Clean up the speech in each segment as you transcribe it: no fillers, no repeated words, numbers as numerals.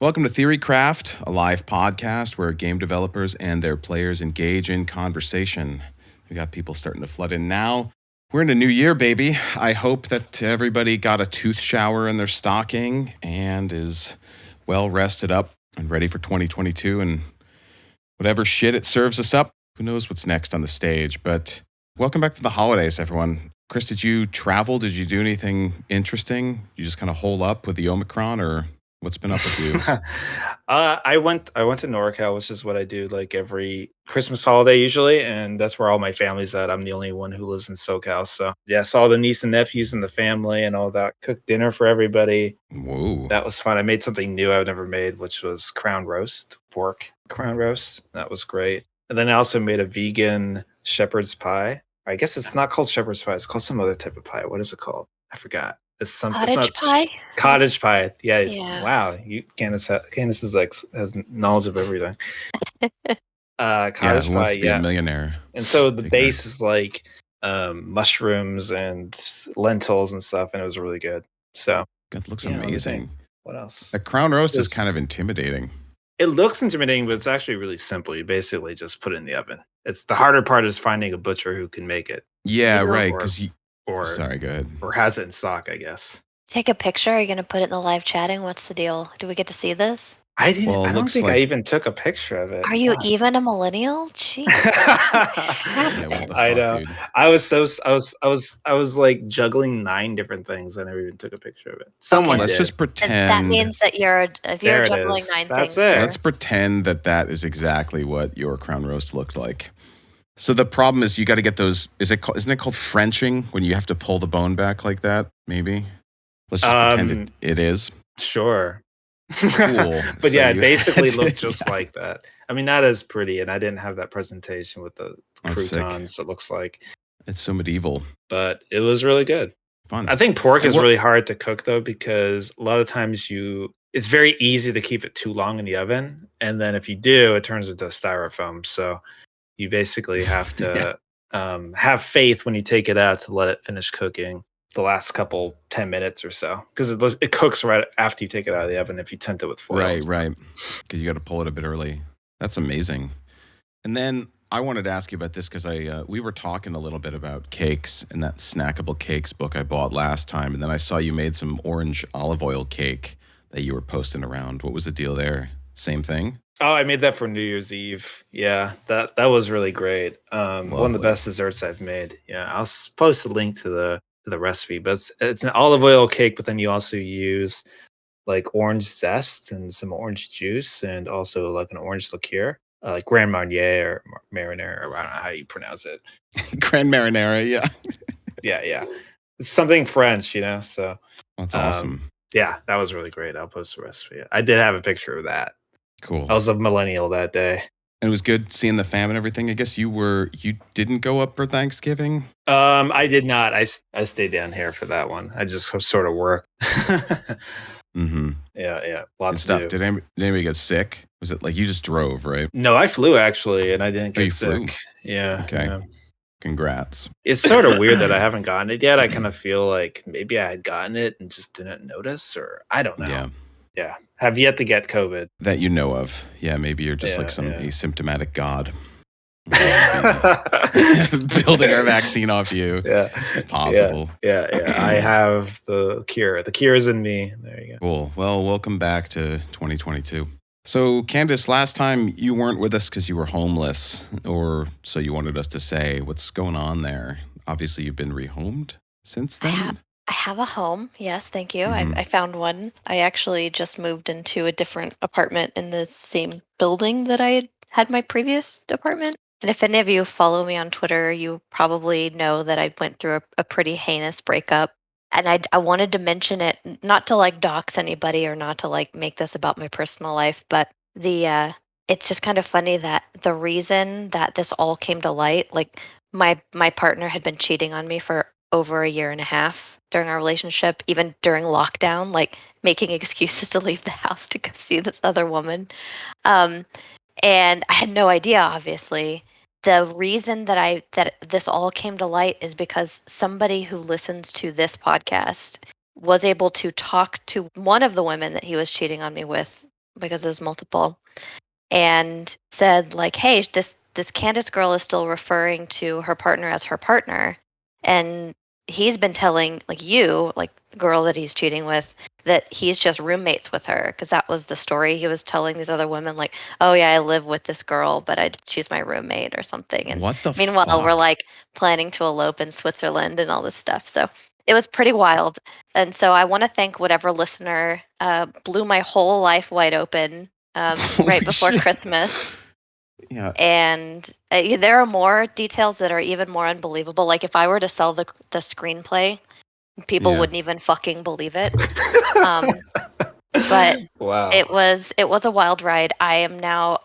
Welcome to Theorycraft, a live podcast where game developers and their players engage in conversation. We got people starting to flood in now. We're in a new year, baby. I hope that everybody got a tooth shower in their stocking and is well rested up and ready for 2022 and whatever shit it serves us up. Who knows what's next on the stage? But welcome back for the holidays, everyone. Chris, did you travel? Did you do anything interesting? You just kind of hole up with the Omicron, or what's been up with you? I went to NorCal, which is what I do like every Christmas holiday usually, and that's where all my family's at. I'm the only one who lives in SoCal, so yeah, saw the niece and nephews and the family and all that. Cooked dinner for everybody. Whoa, that was fun. I made something new I've never made, which was pork crown roast. That was great. And then I also made a vegan shepherd's pie. I guess it's not called shepherd's pie. It's called some other type of pie. What is it called? I forgot. It's something. Cottage pie? Cottage pie. Yeah. Yeah. Wow. Candace is like has knowledge of everything. Cottage who wants pie. to be a millionaire. And so the base is like mushrooms and lentils and stuff, and it was really good. So that looks amazing. What else? A crown roast is kind of intimidating. It looks intimidating, but it's actually really simple. You basically just put it in the oven. It's the harder part is finding a butcher who can make it. Yeah, right. Sorry, go ahead. Or has it in stock, I guess. Take a picture. Are you going to put it in the live chatting? What's the deal? Do we get to see this? I don't think I even took a picture of it. Are you even a millennial? Jeez. I know. Dude? I was like juggling 9 different things. I never even took a picture of it. Someone Let's did. just pretend. That means that if you're juggling 9 That's things. It. Let's pretend that is exactly what your crown roast looked like. So the problem is you got to get those. Isn't it called Frenching when you have to pull the bone back like that? Maybe. Let's just pretend it is. Sure. Cool. But yeah, it basically looked just like that. I mean, that is pretty, and I didn't have that presentation with the croutons. It looks like it's so medieval, but it was really good. Fun. I think pork is really hard to cook though, because a lot of times it's very easy to keep it too long in the oven, and then if you do, it turns into styrofoam. So you basically have to have faith when you take it out to let it finish cooking the last 10 minutes or so, because it cooks right after you take it out of the oven if you tent it with foil. Right. Because you got to pull it a bit early. That's amazing. And then I wanted to ask you about this because we were talking a little bit about cakes and that snackable cakes book I bought last time, and then I saw you made some orange olive oil cake that you were posting around. What was the deal there? Same thing? Oh, I made that for New Year's Eve. Yeah, that was really great. One of the best desserts I've made. Yeah, I'll post a link to the recipe, but it's an olive oil cake, but then you also use like orange zest and some orange juice and also like an orange liqueur, like Grand Marnier or Marinara, or I don't know how you pronounce it. Grand Marinara, yeah. yeah. It's something French, so. That's awesome. Yeah, that was really great. I'll post the recipe. I did have a picture of that. Cool. I was a millennial that day. And it was good seeing the fam and everything. I guess you didn't go up for Thanksgiving? I did not. I stayed down here for that one. I just sort of worked. Mm-hmm. Yeah. Lots of stuff. Did anybody get sick? Was it like you just drove, right? No, I flew actually, and I didn't get sick. Flew? Yeah. Okay. Yeah. Congrats. It's sort of weird that I haven't gotten it yet. I kind of feel like maybe I had gotten it and just didn't notice, or I don't know. Yeah. Have yet to get COVID. That you know of. Yeah, maybe you're just like some asymptomatic god. Building our vaccine off you. Yeah. It's possible. Yeah. I have the cure. The cure is in me. There you go. Cool. Well, welcome back to 2022. So, Candace, last time you weren't with us because you were homeless, or so you wanted us to say. What's going on there? Obviously, you've been rehomed since then? I have a home. Yes, thank you. Mm-hmm. I found one. I actually just moved into a different apartment in the same building that I had my previous apartment. And if any of you follow me on Twitter, you probably know that I went through a pretty heinous breakup. And I wanted to mention it, not to like dox anybody or not to like make this about my personal life, but it's just kind of funny that the reason that this all came to light, like my partner had been cheating on me for over 1.5 years during our relationship, even during lockdown, like making excuses to leave the house to go see this other woman. And I had no idea, obviously. The reason that this all came to light is because somebody who listens to this podcast was able to talk to one of the women that he was cheating on me with because there's multiple, and said like, "Hey, this Candace girl is still referring to her partner as her partner," and he's been telling like you, like girl that he's cheating with, that he's just roommates with her because that was the story he was telling these other women, like, "Oh yeah, I live with this girl, but she's my roommate or something." And What the meanwhile, we're fuck? like planning to elope in Switzerland and all this stuff. So it was pretty wild. And so I want to thank whatever listener blew my whole life wide open right Holy before shit. Christmas. Yeah. And there are more details that are even more unbelievable. Like if I were to sell the screenplay, people Yeah. wouldn't even fucking believe it. Um, but Wow. it was a wild ride. I am now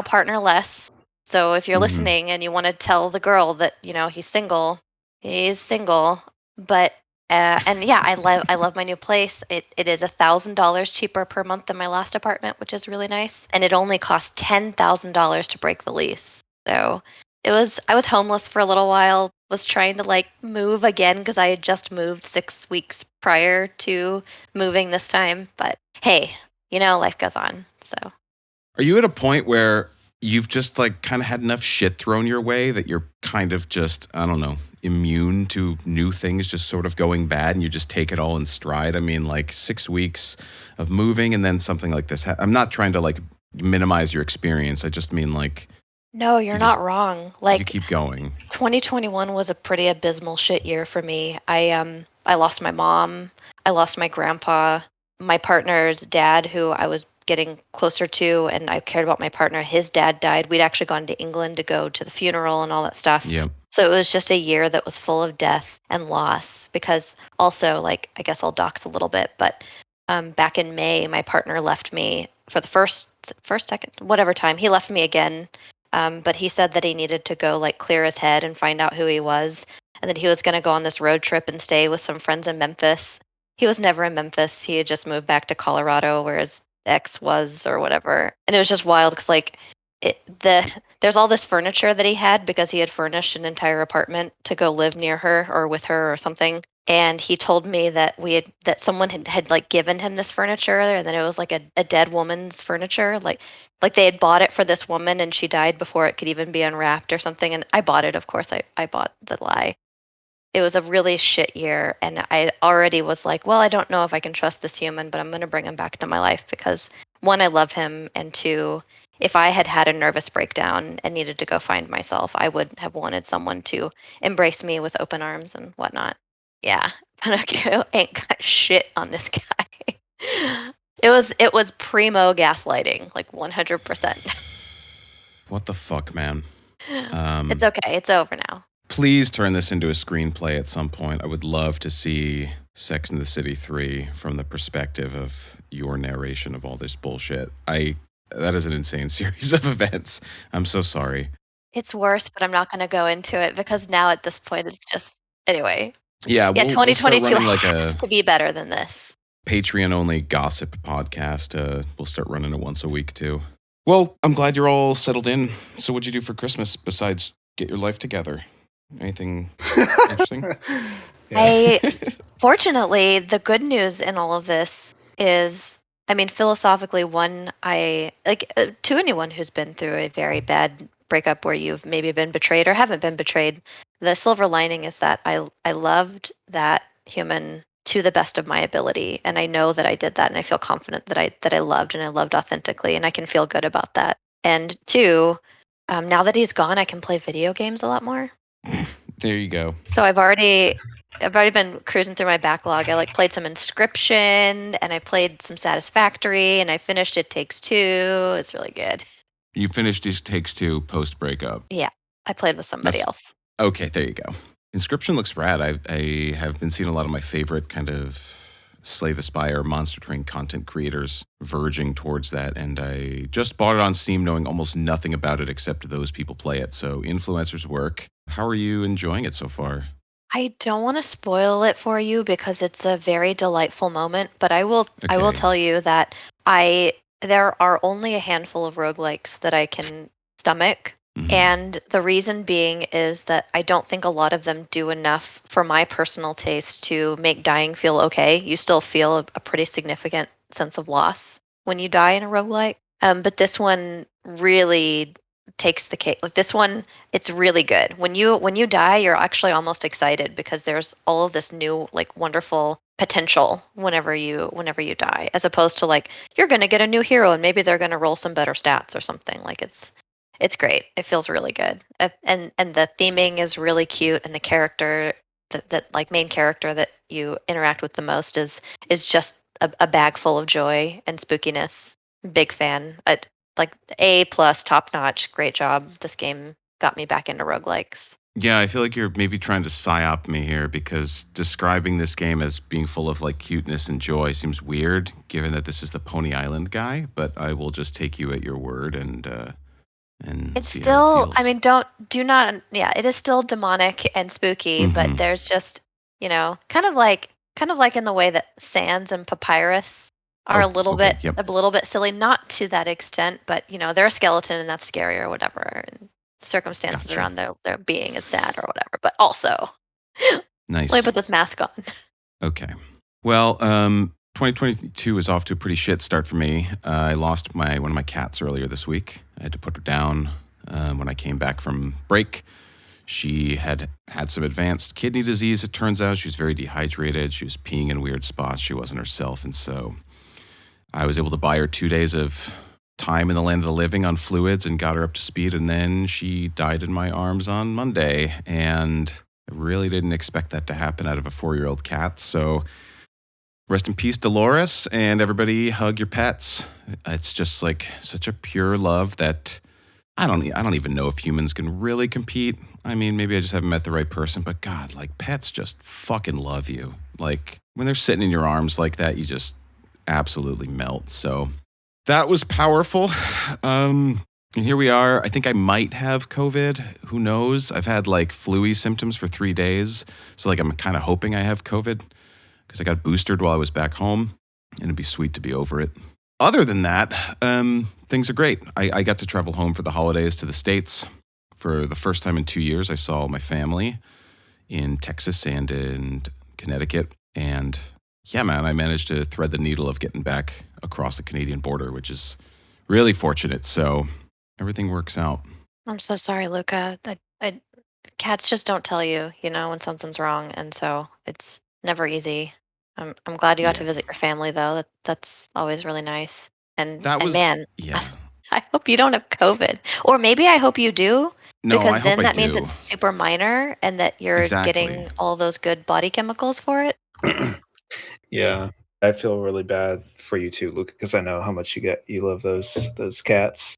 partnerless. So if you're Mhm. listening and you want to tell the girl that he's single, he's single. But and yeah, I love my new place. It is $1,000 cheaper per month than my last apartment, which is really nice. And it only cost $10,000 to break the lease. So I was homeless for a little while. Was trying to like move again because I had just moved 6 weeks prior to moving this time. But hey, life goes on. So Are you at a point where you've just like kind of had enough shit thrown your way that you're kind of just, I don't know, immune to new things just sort of going bad and you just take it all in stride? I mean, like 6 weeks of moving and then something like this. I'm not trying to like minimize your experience. I just mean like no, you you're just, not wrong. you Like keep going. 2021 was a pretty abysmal shit year for me. I lost my mom, I lost my grandpa, my partner's dad who I was getting closer to and I cared about my partner. His dad died. We'd actually gone to England to go to the funeral and all that stuff. Yep. So it was just a year that was full of death and loss because also like I guess I'll dox a little bit, but back in May my partner left me for the first second whatever time. He left me again, but he said that he needed to go like clear his head and find out who he was, and that he was going to go on this road trip and stay with some friends in Memphis. He was never in Memphis. He had just moved back to Colorado where his ex was or whatever. And it was just wild because like there's all this furniture that he had because he had furnished an entire apartment to go live near her or with her or something. And he told me that someone had like given him this furniture and then it was like a dead woman's furniture. Like they had bought it for this woman and she died before it could even be unwrapped or something. And I bought it, of course. I bought the lie. It was a really shit year. And I already was like, well, I don't know if I can trust this human, but I'm going to bring him back into my life because one, I love him. And two, if I had had a nervous breakdown and needed to go find myself, I would have wanted someone to embrace me with open arms and whatnot. Yeah. Pinocchio ain't got shit on this guy. It was primo gaslighting, like 100%. What the fuck, man? It's okay. It's over now. Please turn this into a screenplay at some point. I would love to see Sex and the City 3 from the perspective of your narration of all this bullshit. That is an insane series of events. I'm so sorry. It's worse, but I'm not going to go into it because now at this point it's just anyway. Yeah, Yeah, we'll start 2022 running like has a to be better than this. Patreon-only gossip podcast. We'll start running it once a week, too. Well, I'm glad you're all settled in. So what'd you do for Christmas besides get your life together? Anything interesting? Yeah. Fortunately, the good news in all of this is, I mean, philosophically, one, to anyone who's been through a very bad breakup where you've maybe been betrayed or haven't been betrayed, the silver lining is that I loved that human to the best of my ability, and I know that I did that, and I feel confident that I loved and I loved authentically, and I can feel good about that. And two, now that he's gone, I can play video games a lot more. There you go. So I've already been cruising through my backlog. I like played some Inscription and I played some Satisfactory and I finished It Takes Two. It's really good. You finished It Takes Two post breakup. Yeah, I played with somebody else. Okay, there you go. Inscription looks rad. I have been seeing a lot of my favorite kind of Slay the Spire, Monster Train content creators verging towards that, and I just bought it on Steam knowing almost nothing about it except those people play it, so influencers work. How are you enjoying it so far? I don't want to spoil it for you because it's a very delightful moment, but I will Okay. tell you that there are only a handful of roguelikes that I can stomach. Mhm. And the reason being is that I don't think a lot of them do enough for my personal taste to make dying feel okay. You still feel a pretty significant sense of loss. when you die in a roguelike. But this one really takes the cake. Like this one, it's really good. When you die, you're actually almost excited because there's all of this new like wonderful potential whenever you die, as opposed to like you're gonna get a new hero and maybe they're gonna roll some better stats or something. Like it's great. It feels really good. And the theming is really cute, and the character that like main character that you interact with the most is just a bag full of joy and spookiness. Big fan. Like A plus, top notch. Great job. This game got me back into roguelikes. Yeah, I feel like you're maybe trying to psyop me here because describing this game as being full of like cuteness and joy seems weird, given that this is the Pony Island guy. But I will just take you at your word and It's see how it still, feels. I mean, do not, yeah, it is still demonic and spooky, but Mhm. there's just, kind of like in the way that Sans and Papyrus are Oh, okay. Yep. a little bit silly, not to that extent, but they're a skeleton and that's scary or whatever, and circumstances Gotcha. around their being is sad or whatever. But also, let me Nice. put this mask on. Okay. Well, 2022 is off to a pretty shit start for me. I lost one of my cats earlier this week. I had to put her down when I came back from break. She had some advanced kidney disease, it turns out. She was very dehydrated. She was peeing in weird spots. She wasn't herself. And so I was able to buy her 2 days of time in the land of the living on fluids and got her up to speed. And then she died in my arms on Monday. And I really didn't expect that to happen out of a 4-year-old cat. So rest in peace, Dolores, and everybody hug your pets. It's just like such a pure love that I don't even know if humans can really compete. I mean, maybe I just haven't met the right person, but God, like pets just fucking love you. Like when they're sitting in your arms like that, you just absolutely melt. So that was powerful. And here we are. I think I might have COVID. Who knows? I've had like flu-y symptoms for 3 days. So like I'm kind of hoping I have COVID because I got boosted while I was back home, and it'd be sweet to be over it. Other than that, things are great. I got to travel home for the holidays to the States. For the first time in 2 years, I saw my family in Texas and in Connecticut. And yeah, man, I managed to thread the needle of getting back across the Canadian border, which is really fortunate. So everything works out. I'm so sorry, Luca. Cats just don't tell you, when something's wrong, and so it's never easy. I'm glad you got to Yeah. visit your family, though. That's always really nice. And That and was, man, yeah. I hope you don't have COVID, or maybe I hope you do, No, I because hope then I that means do. it's super minor and that you're Exactly. getting all those good body chemicals for it. Yeah, I feel really bad for you too, Luke, because I know how much you love those cats.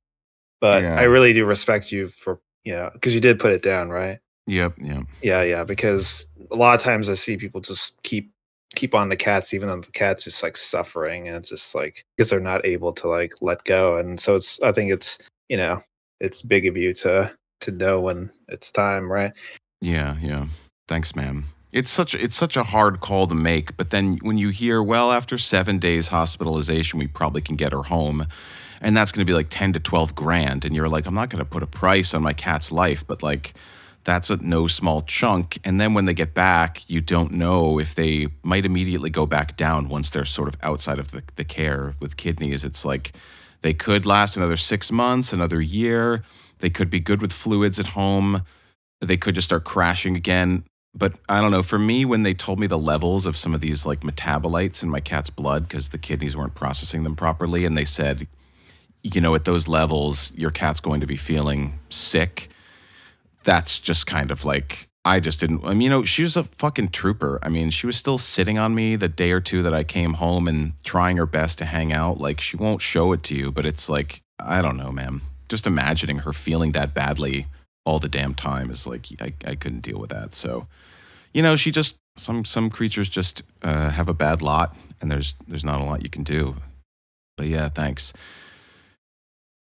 But I Yeah. really do respect you for because you did put it down, right? Yep. Yep. Yeah, because a lot of times I see people just keep on the cats even though the cat's just like suffering, and it's just like because they're not able to like let go. And so I think it's big of you to know when it's time, right? Yeah, yeah. Thanks, man. It's such a hard call to make, but then when you hear, well, after 7 days hospitalization, we probably can get her home, and that's going to be like 10 to 12 grand, and you're like, I'm not going to put a price on my cat's life, but like that's a no small chunk. And then when they get back, you don't know if they might immediately go back down once they're sort of outside of the care with kidneys. It's like they could last another 6 months, another year. They could be good with fluids at home. They could just start crashing again. But I don't know. For me, when they told me the levels of some of these like metabolites in my cat's blood because the kidneys weren't processing them properly, and they said, at those levels, your cat's going to be feeling sick. That's just kind of like, I just didn't. I mean, she was a fucking trooper. I mean, she was still sitting on me the day or two that I came home and trying her best to hang out. Like, she won't show it to you, but it's like, I don't know, man. Just imagining her feeling that badly all the damn time is like, I couldn't deal with that. So, she just, some creatures just have a bad lot, and there's not a lot you can do. But yeah, thanks.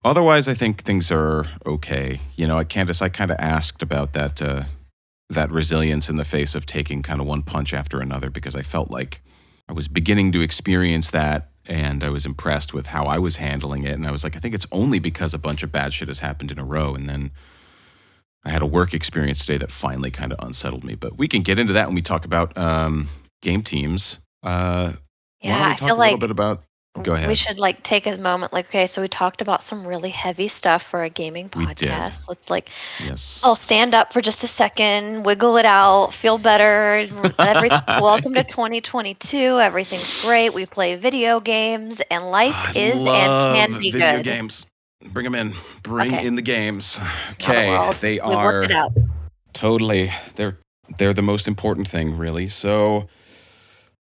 Otherwise, I think things are okay. Candace, I kind of asked about that resilience in the face of taking kind of one punch after another, because I felt like I was beginning to experience that, and I was impressed with how I was handling it. And I was like, I think it's only because a bunch of bad shit has happened in a row. And then I had a work experience today that finally kind of unsettled me. But we can get into that when we talk about game teams. Why Yeah, don't we I feel talk a little like bit about Go ahead. We should take a moment. Okay, so we talked about some really heavy stuff for a gaming We did. podcast. Let's Yes. I'll stand up for just a second, wiggle it out, feel better. Welcome to 2022. Everything's great. We play video games, and life I is and love can be video good. games. Bring them in. Bring Okay. in the games. Not a Okay, world. they We worked it are out. totally. They're the most important thing, really. So,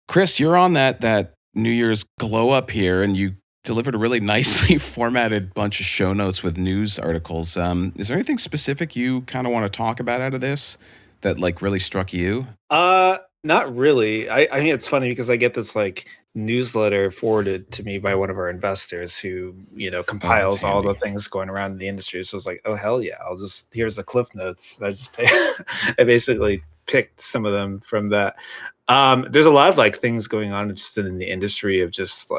Chris, you're on that New Year's glow up here, and you delivered a really nicely formatted bunch of show notes with news articles. Is there anything specific you kind of want to talk about out of this that really struck you? Not really. I think it's funny because I get this newsletter forwarded to me by one of our investors who, compiles all handy. the things going around in the industry. So it's like, oh hell yeah, here's the cliff notes. I basically picked some of them from that. There's a lot of things going on just in the industry of just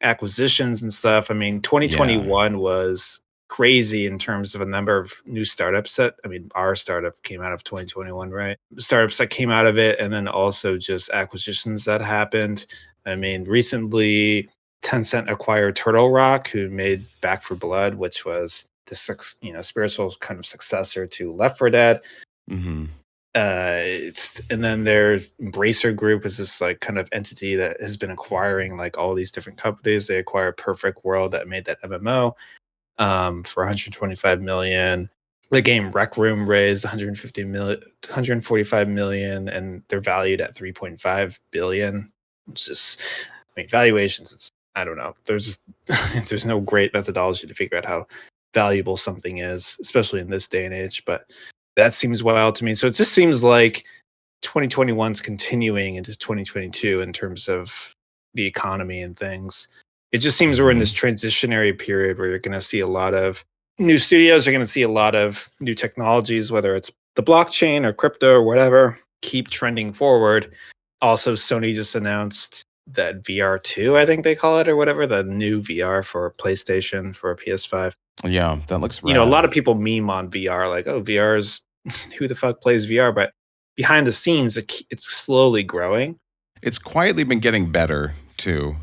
acquisitions and stuff. I mean, 2021 was crazy in terms of a number of new startups our startup came out of 2021, right? Startups that came out of it, and then also just acquisitions that happened. I mean, recently Tencent acquired Turtle Rock, who made Back for Blood, which was the spiritual kind of successor to Left 4 Dead. Mm-hmm. And then their Embracer Group is this kind of entity that has been acquiring all these different companies. They acquired Perfect World that made that MMO for 125 million. The game Rec Room raised 145 million, and they're valued at 3.5 billion. It's just, valuations. I don't know. There's no great methodology to figure out how valuable something is, especially in this day and age. But that seems wild to me. So it just seems like 2021's continuing into 2022 in terms of the economy and things. It just seems we're in this transitionary period where you're going to see a lot of new studios, you're going to see a lot of new technologies, whether it's the blockchain or crypto or whatever, keep trending forward. Also, Sony just announced that VR2, I think they call it, or whatever, the new VR for PlayStation, for PS5. Yeah, that looks rad. A lot of people meme on VR, oh, VR is, who the fuck plays VR? But behind the scenes, it's slowly growing. It's quietly been getting better, too.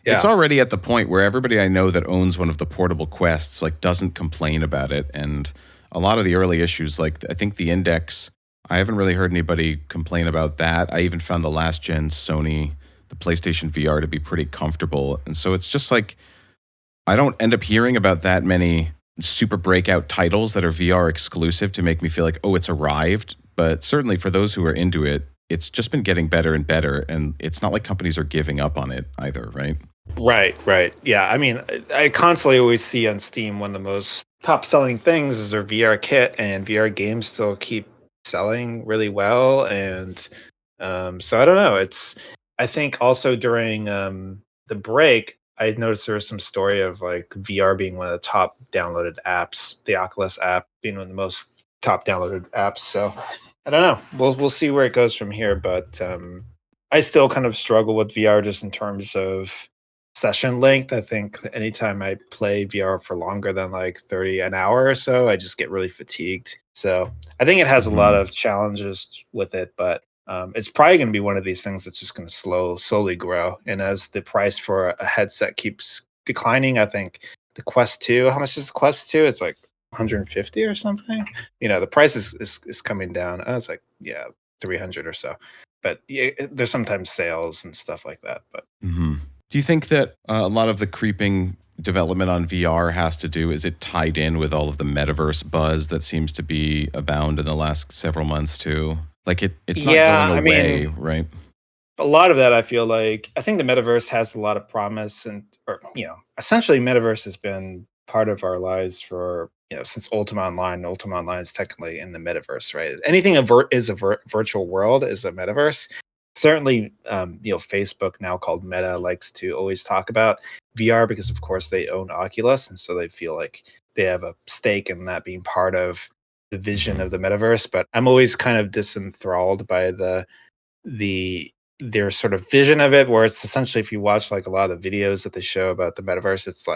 It's already at the point where everybody I know that owns one of the portable Quests doesn't complain about it. And a lot of the early issues, I think the Index, I haven't really heard anybody complain about that. I even found the last gen Sony, the PlayStation VR, to be pretty comfortable. And so it's just I don't end up hearing about that many super breakout titles that are VR exclusive to make me feel oh, it's arrived. But certainly for those who are into it, it's just been getting better and better. And it's not like companies are giving up on it either, right? Right. Yeah. I mean, I constantly always see on Steam one of the most top selling things is their VR kit, and VR games still keep selling really well. And so I don't know. I think also during the break, I noticed there was some story of VR being one of the top downloaded apps, the Oculus app being one of the most top downloaded apps. So I don't know. We'll see where it goes from here. But I still kind of struggle with VR just in terms of session length. I think anytime I play VR for longer than 30 an hour or so, I just get really fatigued. So I think it has a lot of challenges with it, but it's probably going to be one of these things that's just going to slowly grow. And as the price for a headset keeps declining, I think the Quest 2, how much is the Quest 2? It's 150 or something. The price is coming down. It's 300 or so. But yeah, there's sometimes sales and stuff like that. But do you think that a lot of the creeping development on VR has to do, is it tied in with all of the metaverse buzz that seems to be abound in the last several months too? It's not going away, right? A lot of that, I feel I think the metaverse has a lot of promise, essentially metaverse has been part of our lives for, since Ultima Online. Ultima Online is technically in the metaverse, right? Anything is a virtual world is a metaverse. Certainly, Facebook, now called Meta, likes to always talk about VR because, of course, they own Oculus, and so they feel like they have a stake in that being part of the vision of the metaverse. But I'm always kind of disenthralled by their sort of vision of it, where it's essentially, if you watch a lot of the videos that they show about the metaverse, it's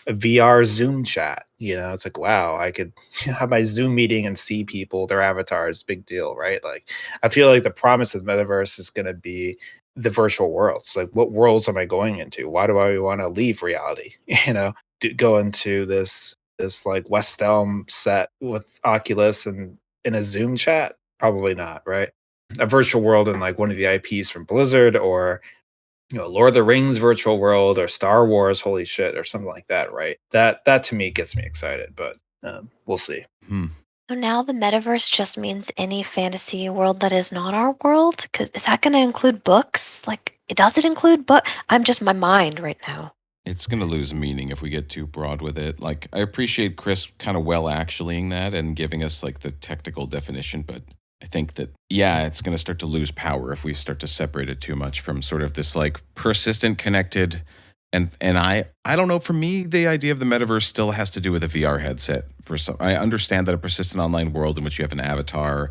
a VR Zoom chat. It's wow, I could have my Zoom meeting and see people, their avatars, big deal, right? I feel like the promise of the metaverse is going to be the virtual worlds. Like, what worlds am I going into? Why do I want to leave reality? Go into this like West Elm set with Oculus and in a Zoom chat? Probably not, right? A virtual world in like one of the IPs from Blizzard, or Lord of the Rings virtual world, or Star Wars, holy shit, or something like that, right? That to me gets me excited, but we'll see. So now the metaverse just means any fantasy world that is not our world? Because is that going to include books? Like, does it include book? I'm just my mind right now. It's going to lose meaning if we get too broad with it. Like, I appreciate Chris kind of well actuallying that and giving us like the technical definition, but I think that, yeah, it's going to start to lose power if we start to separate it too much from sort of this like persistent, connected. And I don't know, for me, the idea of the metaverse still has to do with a VR headset. I understand that a persistent online world in which you have an avatar,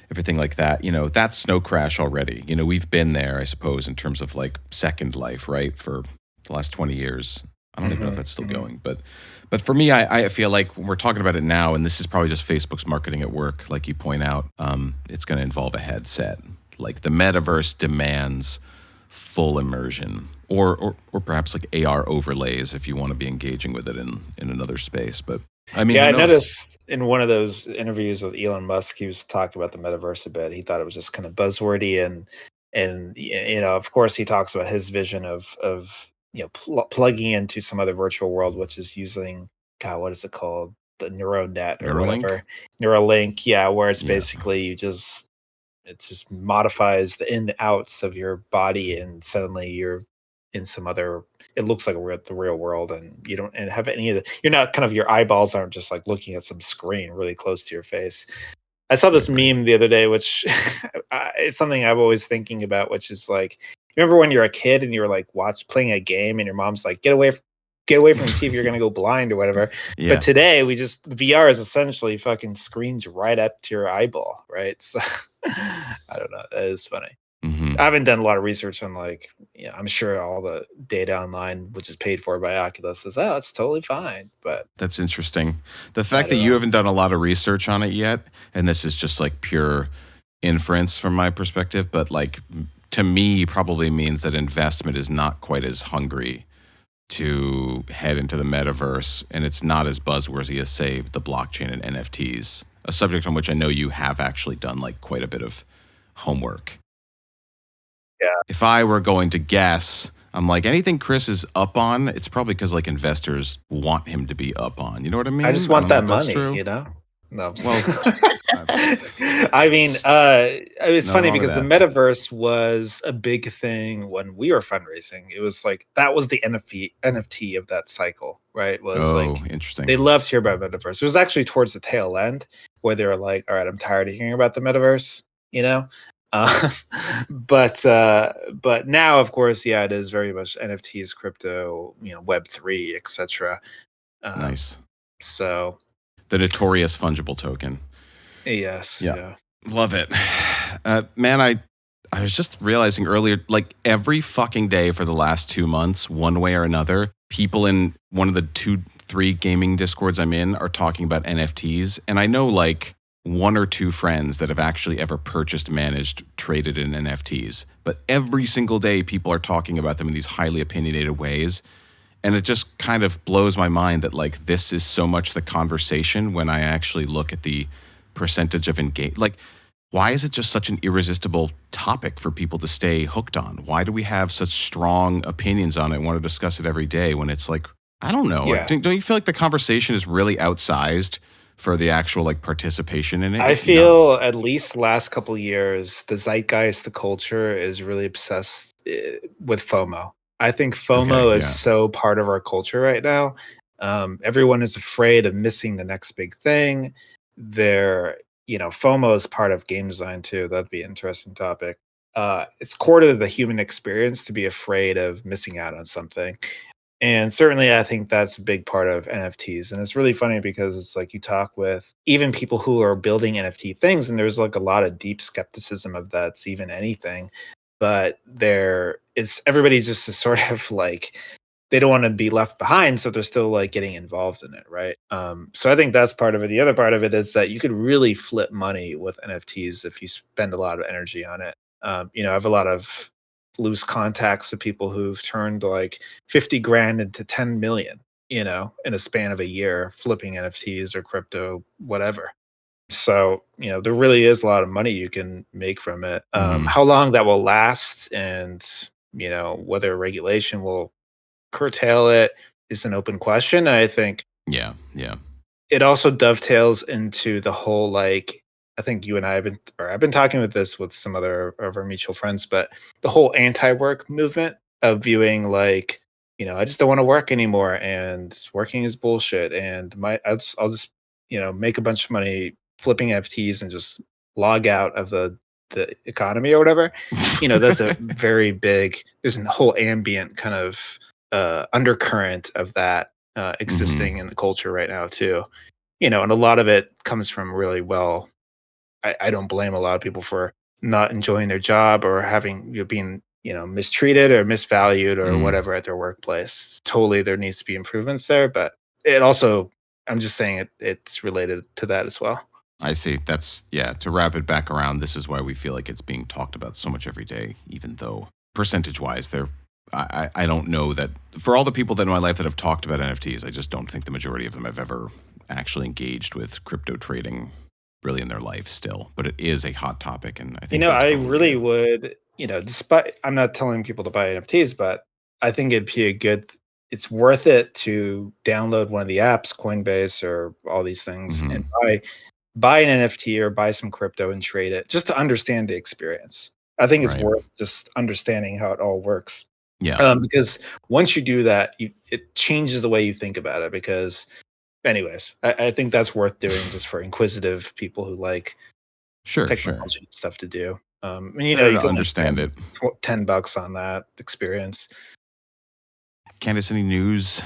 everything like that, that's Snow Crash already. We've been there, I suppose, in terms of like Second Life, right? For the last 20 years. I don't even know if that's still going. But for me, I feel like when we're talking about it now, and this is probably just Facebook's marketing at work, like you point out, it's going to involve a headset. Like the metaverse demands full immersion, or perhaps like AR overlays if you want to be engaging with it in another space. But I mean, I noticed in one of those interviews with Elon Musk, he was talking about the metaverse a bit. He thought it was just kind of buzzwordy, and of course, he talks about his vision of plugging into some other virtual world, which is using, God, what is it called? The neural net or whatever. Neuralink, yeah, where it's basically it just modifies the in and outs of your body, and suddenly you're in some other, it looks like the real world, and you don't have any of the, you're not kind of, your eyeballs aren't just like looking at some screen really close to your face. I saw this meme the other day, which it's something I'm always thinking about, which is like, remember when you're a kid and you were like playing a game and your mom's like, get away from the TV, you're gonna go blind or whatever. Yeah. But today VR is essentially fucking screens right up to your eyeball, right? So I don't know. That is funny. Mm-hmm. I haven't done a lot of research on I'm sure all the data online, which is paid for by Oculus, is it's totally fine. But that's interesting. The fact that you haven't done a lot of research on it yet, and this is just like pure inference from my perspective, but like to me probably means that investment is not quite as hungry to head into the metaverse, and it's not as buzzworthy as, say, the blockchain and NFTs, a subject on which I know you have actually done like quite a bit of homework. Yeah. If I were going to guess, I'm like, anything Chris is up on, it's probably because like investors want him to be up on. You know what I mean? I just want that money, No. Well, I mean, it's funny because the metaverse was a big thing when we were fundraising. It was like, that was the NFT of that cycle, right? It was interesting. They loved to hear about metaverse. It was actually towards the tail end where they were like, all right, I'm tired of hearing about the metaverse, but now, of course, it is very much NFTs, crypto, Web3, etc. Nice. So the notorious fungible token. Yes. Yeah. Love it. Man, I was just realizing earlier, like every fucking day for the last 2 months, one way or another, people in one of the 2-3 gaming discords I'm in are talking about NFTs. And I know like 1 or 2 friends that have actually ever purchased, managed, traded in NFTs. But every single day, people are talking about them in these highly opinionated ways. And it just kind of blows my mind that like this is so much the conversation when I actually look at the percentage of engage. Like, why is it just such an irresistible topic for people to stay hooked on? Why do we have such strong opinions on it and want to discuss it every day when it's like, I don't know. Yeah. Don't you feel like the conversation is really outsized for the actual like participation in it? I feel at least last couple of years, the zeitgeist, the culture is really obsessed with FOMO. I think FOMO is so part of our culture right now. Everyone is afraid of missing the next big thing. FOMO is part of game design too. That'd be an interesting topic. It's core to the human experience to be afraid of missing out on something. And certainly I think that's a big part of NFTs. And it's really funny because it's like you talk with even people who are building NFT things, and there's like a lot of deep skepticism of that's even anything. But everybody's just a sort of like, they don't want to be left behind, so they're still like getting involved in it, right? So I think that's part of it. The other part of it is that you could really flip money with NFTs if you spend a lot of energy on it. I have a lot of loose contacts of people who've turned like 50 grand into 10 million, in a span of a year, flipping NFTs or crypto, whatever. So, there really is a lot of money you can make from it. How long that will last and, whether regulation will curtail it is an open question. I think Yeah. it also dovetails into the whole, like, I think you and I I've been talking with this with some other of our mutual friends, but the whole anti-work movement of viewing like, I just don't want to work anymore and working is bullshit. And I'll just, make a bunch of money flipping FTs and just log out of the economy or whatever. That's a very big, there's a whole ambient kind of undercurrent of that existing in the culture right now too. And a lot of it comes from really well. I don't blame a lot of people for not enjoying their job or having being mistreated or misvalued or whatever at their workplace. Totally, there needs to be improvements there, but it also, I'm just saying it's related to that as well. I see. That's, to wrap it back around, this is why we feel like it's being talked about so much every day, even though percentage-wise, I don't know that, for all the people that in my life that have talked about NFTs, I just don't think the majority of them have ever actually engaged with crypto trading really in their life still. But it is a hot topic, and I think I really would, despite, I'm not telling people to buy NFTs, but I think it'd be it's worth it to download one of the apps, Coinbase or all these things, and buy an NFT or buy some crypto and trade it just to understand the experience. I think it's worth just understanding how it all works. Yeah. Because once you do that, it changes the way you think about it. Because, anyways, I think that's worth doing just for inquisitive people who like technology and stuff to do. You can understand it. $10 on that experience. Candace, any news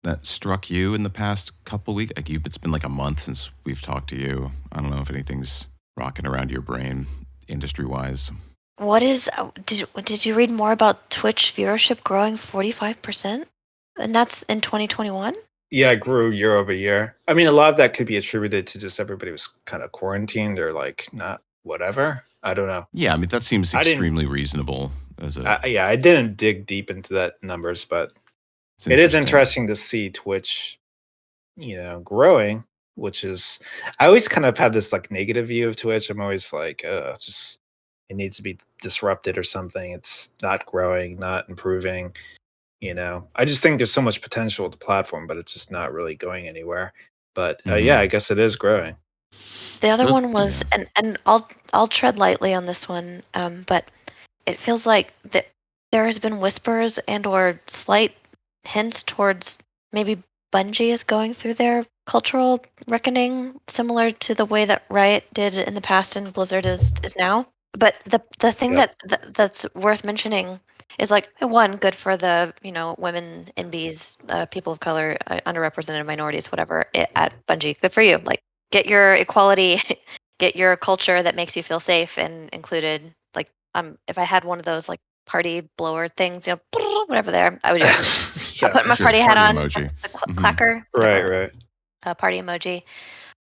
that struck you in the past couple weeks? Like it's been like a month since we've talked to you. I don't know if anything's rocking around your brain industry-wise. What is? Did you read more about Twitch viewership growing 45%, and that's in 2021? Yeah, it grew year over year. I mean, a lot of that could be attributed to just everybody was kind of quarantined or like not whatever. I don't know. Yeah, I mean that seems extremely reasonable. I didn't dig deep into that numbers, but it is interesting to see Twitch, growing. Which is, I always kind of had this like negative view of Twitch. I'm always like, it's just, it needs to be disrupted or something. It's not growing, not improving. I just think there's so much potential with the platform, but it's just not really going anywhere. But I guess it is growing. The other one was, and I'll tread lightly on this one, but it feels like that there has been whispers and/or slight hints towards maybe Bungie is going through their cultural reckoning, similar to the way that Riot did in the past and Blizzard is now. But the thing that's worth mentioning is like, one, good for the women, NBs, people of color, underrepresented minorities, whatever at Bungie. Good for you. Like, get your equality, get your culture that makes you feel safe and included. Like, if I had one of those like party blower things, whatever there, I would do it. I put my party hat on, emoji. the clacker, right, party emoji.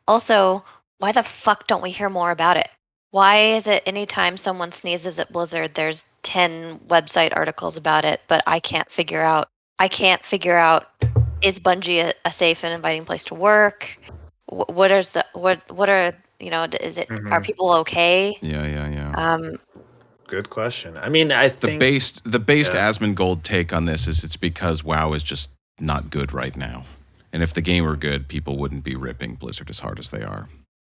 Also, why the fuck don't we hear more about it? Why is it anytime someone sneezes at Blizzard, there's 10 website articles about it, but I can't figure out, is Bungie a safe and inviting place to work? What are, is it, are people okay? Yeah. Good question. I mean, I think the based Asmongold take on this is it's because WoW is just not good right now. And if the game were good, people wouldn't be ripping Blizzard as hard as they are.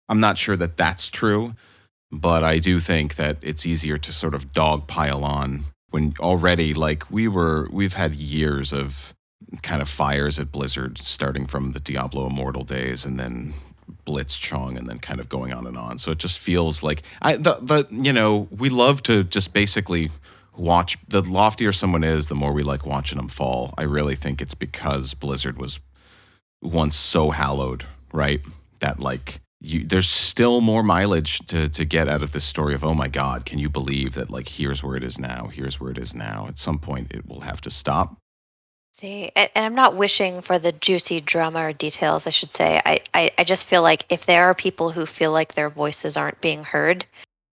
I'm not sure that that's true, but I do think that it's easier to sort of dogpile on when already, like, we've had years of kind of fires at Blizzard, starting from the Diablo Immortal days and then Blitzchung and then kind of going on and on. So it just feels like we love to just basically watch. The loftier someone is, the more we like watching them fall. I really think it's because Blizzard was once so hallowed, right? That like there's still more mileage to get out of this story of, oh my God, can you believe that, like, here's where it is now. At some point it will have to stop. See, and I'm not wishing for the juicy drama or details, I should say. I just feel like if there are people who feel like their voices aren't being heard,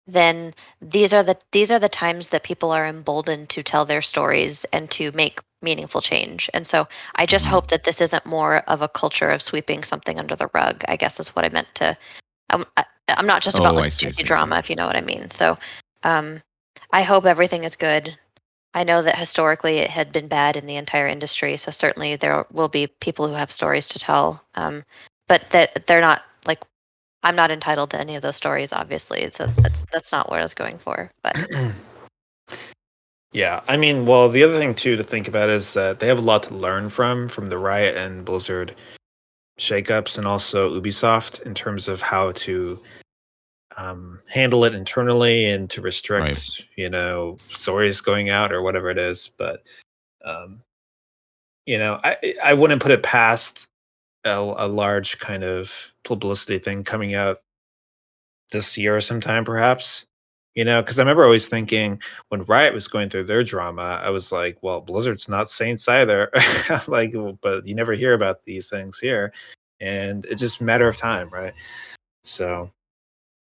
then these are the times that people are emboldened to tell their stories and to make meaningful change. And so I just hope that this isn't more of a culture of sweeping something under the rug, I guess is what I meant to. I'm not just about Oh, like I see, juicy see, drama, see. if you know what I mean. So I hope everything is good. I know that historically it had been bad in the entire industry, so certainly there will be people who have stories to tell. But that they're not like I'm not entitled to any of those stories, obviously. So that's not what I was going for. But Yeah, I mean, well, the other thing too to think about is that they have a lot to learn from the Riot and Blizzard shakeups, and also Ubisoft in terms of how to handle it internally and to Right. restrict, stories going out or whatever it is. But um, I wouldn't put it past a large kind of publicity thing coming out this year sometime, perhaps. Because I remember always thinking when Riot was going through their drama, I was like, well, Blizzard's not Saints either. Like, well, but you never hear about these things here. And it's just a matter of time, right? So,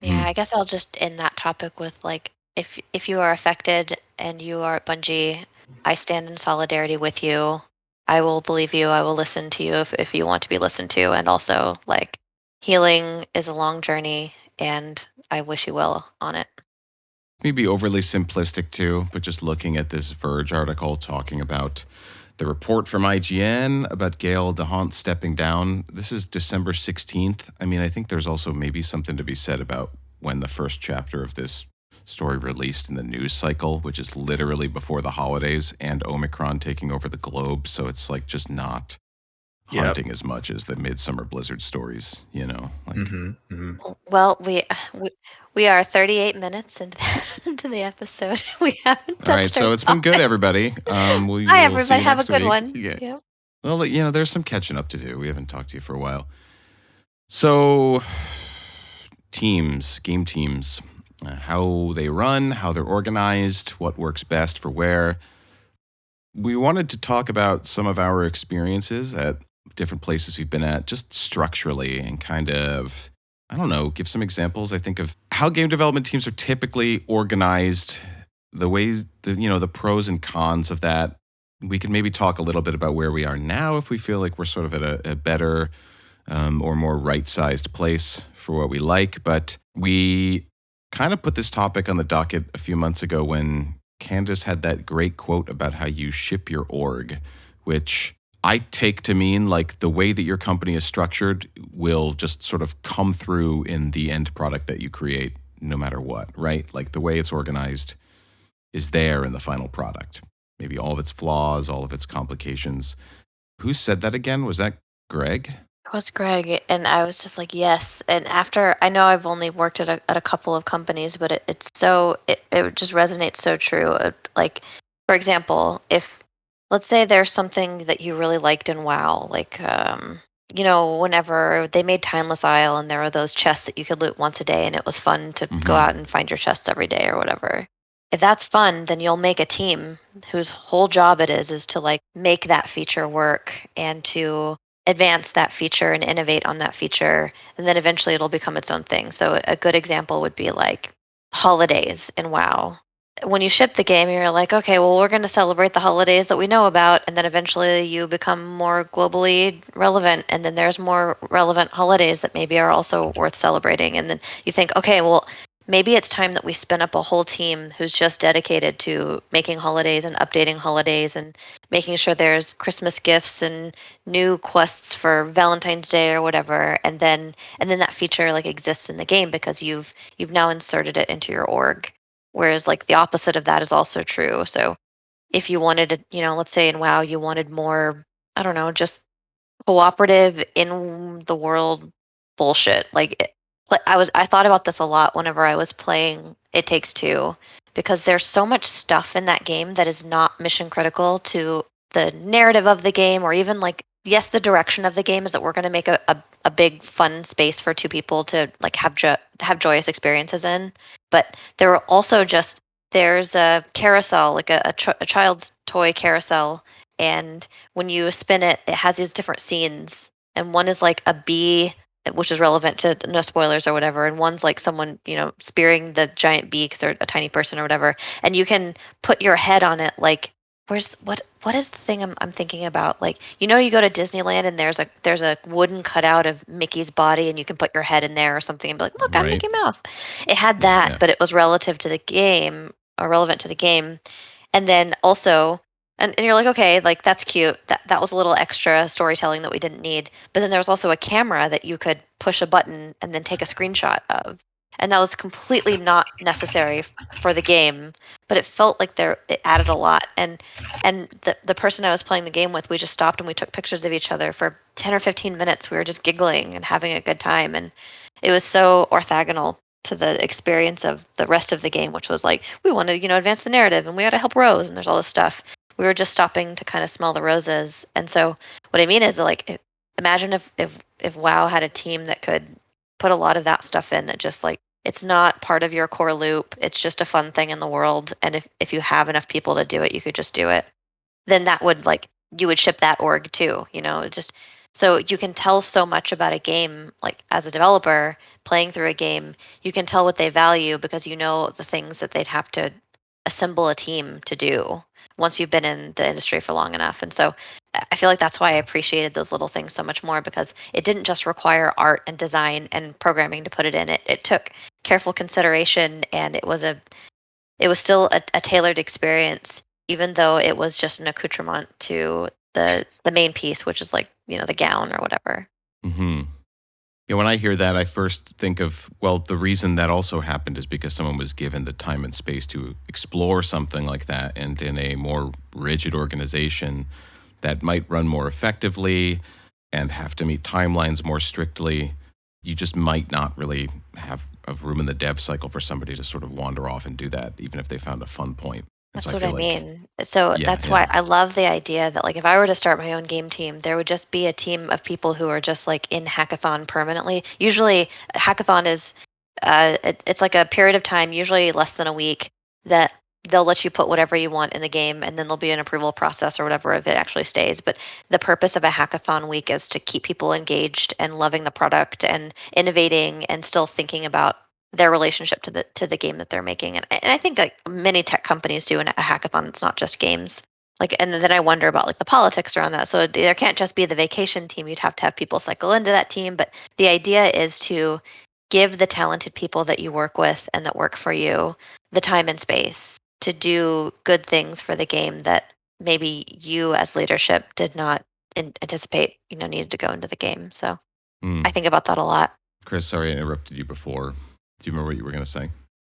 yeah, I guess I'll just end that topic with like if you are affected and you are at Bungie, I stand in solidarity with you. I will believe you. I will listen to you if you want to be listened to. And also like healing is a long journey and I wish you well on it. Maybe overly simplistic too, but just looking at this Verge article talking about the report from IGN about Gail DeHaan stepping down. This is December 16th. I mean, I think there's also maybe something to be said about when the first chapter of this story released in the news cycle, which is literally before the holidays and Omicron taking over the globe. So it's like just not Yep. hunting as much as the Midsummer Blizzard stories, like Well, we are 38 minutes into the episode. We haven't all right, touched our so it's been good, topic. everybody. We Hi, will see everybody. you Have a next good week. one. Yeah. Yep. Well, there's some catching up to do. We haven't talked to you for a while. So, game teams, how they run, how they're organized, what works best for where. We wanted to talk about some of our experiences at different places we've been at, just structurally, and kind of, I don't know, give some examples, I think, of how game development teams are typically organized, the ways, the pros and cons of that. We can maybe talk a little bit about where we are now if we feel like we're sort of at a better or more right-sized place for what we like. But we kind of put this topic on the docket a few months ago when Candace had that great quote about how you ship your org, which I take to mean like the way that your company is structured will just sort of come through in the end product that you create no matter what, right? Like the way it's organized is there in the final product. Maybe all of its flaws, all of its complications. Who said that again? Was that Greg? It was Greg, and I was just like, yes. And after, I know I've only worked at a couple of companies, but it just resonates so true. Like, for example, if let's say there's something that you really liked in WoW, like, whenever they made Timeless Isle and there were those chests that you could loot once a day, and it was fun to go out and find your chests every day or whatever. If that's fun, then you'll make a team whose whole job it is to like make that feature work and to advance that feature and innovate on that feature, and then eventually it'll become its own thing. So a good example would be like holidays in WoW. When you ship the game, you're like, okay, well, we're going to celebrate the holidays that we know about, and then eventually you become more globally relevant, and then there's more relevant holidays that maybe are also worth celebrating, and then you think, okay, well, maybe it's time that we spin up a whole team who's just dedicated to making holidays and updating holidays and making sure there's Christmas gifts and new quests for Valentine's Day or whatever, and then that feature like exists in the game because you've now inserted it into your org. Whereas like the opposite of that is also true. So if you wanted to, let's say in WoW you wanted more, I don't know, just cooperative in the world bullshit. I thought about this a lot whenever I was playing It Takes Two because there's so much stuff in that game that is not mission critical to the narrative of the game or even like yes the direction of the game is that we're going to make a big fun space for two people to like have joyous experiences in, but there are also just there's a carousel like a child's toy carousel, and when you spin it, it has these different scenes. And one is like a bee which is relevant to no spoilers or whatever. And one's like someone, spearing the giant bee because they're a tiny person or whatever. And you can put your head on it. Like, what is the thing I'm thinking about? Like, you go to Disneyland and there's a wooden cutout of Mickey's body and you can put your head in there or something and be like, look, I'm Right. Mickey Mouse. It had that, Yeah. but it was relative to the game or relevant to the game. And then also, and you're like, okay, like that's cute. That was a little extra storytelling that we didn't need. But then there was also a camera that you could push a button and then take a screenshot of. And that was completely not necessary for the game, but it felt like it added a lot. And the person I was playing the game with, we just stopped and we took pictures of each other for 10 or 15 minutes. We were just giggling and having a good time. And it was so orthogonal to the experience of the rest of the game, which was like, we want to, advance the narrative and we got to help Rose and there's all this stuff. We were just stopping to kind of smell the roses. And so what I mean is like, imagine if WoW had a team that could put a lot of that stuff in that just like, it's not part of your core loop. It's just a fun thing in the world. And if you have enough people to do it, you could just do it. Then that would you would ship that org too, just so you can tell so much about a game, like as a developer playing through a game, you can tell what they value because you know the things that they'd have to assemble a team to do once you've been in the industry for long enough. And so I feel like that's why I appreciated those little things so much more because it didn't just require art and design and programming to put it in. It took careful consideration and it was still a tailored experience, even though it was just an accoutrement to the main piece, which is like, the gown or whatever. Mm-hmm. Yeah, when I hear that, I first think of, well, the reason that also happened is because someone was given the time and space to explore something like that, and in a more rigid organization that might run more effectively and have to meet timelines more strictly, you just might not really have room in the dev cycle for somebody to sort of wander off and do that, even if they found a fun point. And That's so what feel I like, mean. So yeah, that's why I love the idea that like if I were to start my own game team, there would just be a team of people who are just like in hackathon permanently. Usually, hackathon is it's like a period of time, usually less than a week, that they'll let you put whatever you want in the game, and then there'll be an approval process or whatever if it actually stays. But the purpose of a hackathon week is to keep people engaged and loving the product and innovating and still thinking about their relationship to the game that they're making. And I think like many tech companies do in a hackathon. It's not just games. Like, and then I wonder about like the politics around that. So there can't just be the vacation team. You'd have to have people cycle into that team. But the idea is to give the talented people that you work with and that work for you the time and space to do good things for the game that maybe you as leadership did not anticipate, needed to go into the game. So I think about that a lot. Chris, sorry I interrupted you before. Do you remember what you were going to say?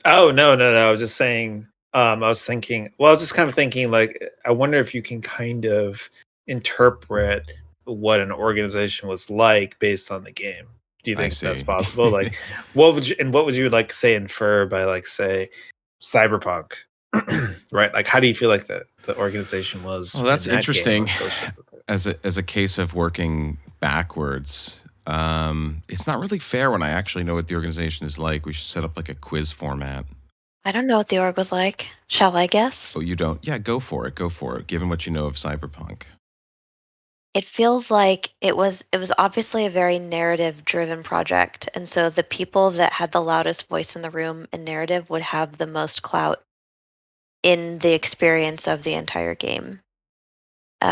Oh, no. I was just saying, I was just kind of thinking, like, I wonder if you can kind of interpret what an organization was like based on the game. Do you think that's possible? Like, what would you like say infer by like, say, Cyberpunk, right? Like, how do you feel like the organization was? Well, that's in that interesting. game? As a case of working backwards, it's not really fair when I actually know what the organization is like. We should set up like a quiz format. I don't know what the org was like. Shall I guess? Oh, you don't? Yeah, go for it. Go for it. Given what you know of Cyberpunk. It feels like it was obviously a very narrative driven project. And so the people that had the loudest voice in the room in narrative would have the most clout in the experience of the entire game.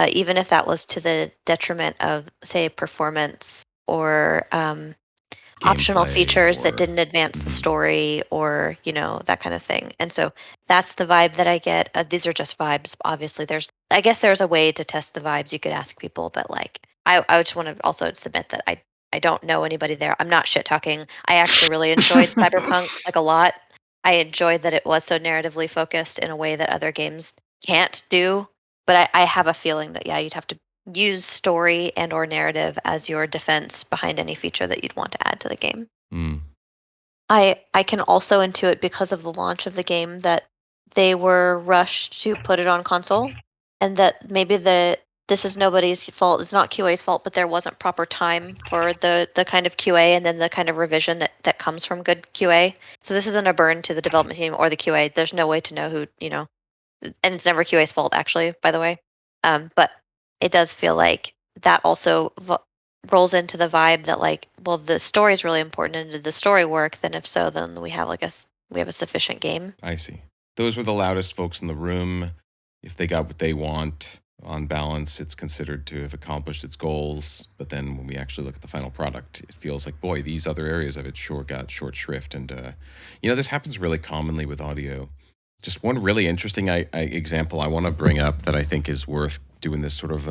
Even if that was to the detriment of, say, performance or optional features that didn't advance the story or, that kind of thing. And so that's the vibe that I get. These are just vibes. Obviously, I guess there's a way to test the vibes. You could ask people, but like, I just want to also submit that I don't know anybody there. I'm not shit talking. I actually really enjoyed Cyberpunk like a lot. I enjoyed that it was so narratively focused in a way that other games can't do. But I have a feeling that, yeah, you'd have to use story and or narrative as your defense behind any feature that you'd want to add to the game. I can also intuit because of the launch of the game that they were rushed to put it on console and that maybe this is nobody's fault. It's not QA's fault, but there wasn't proper time for the kind of QA and then the kind of revision that comes from good QA. So this isn't a burn to the development team or the QA. There's no way to know who, and it's never QA's fault actually, by the way. But it does feel like that also rolls into the vibe that like, well, the story is really important, and did the story work? Then if so, then we have we have a sufficient game. I see. Those were the loudest folks in the room. If they got what they want, on balance, it's considered to have accomplished its goals. But then when we actually look at the final product, it feels like, boy, these other areas of it sure got short shrift. And, this happens really commonly with audio. Just one really interesting example I want to bring up that I think is worth doing this sort of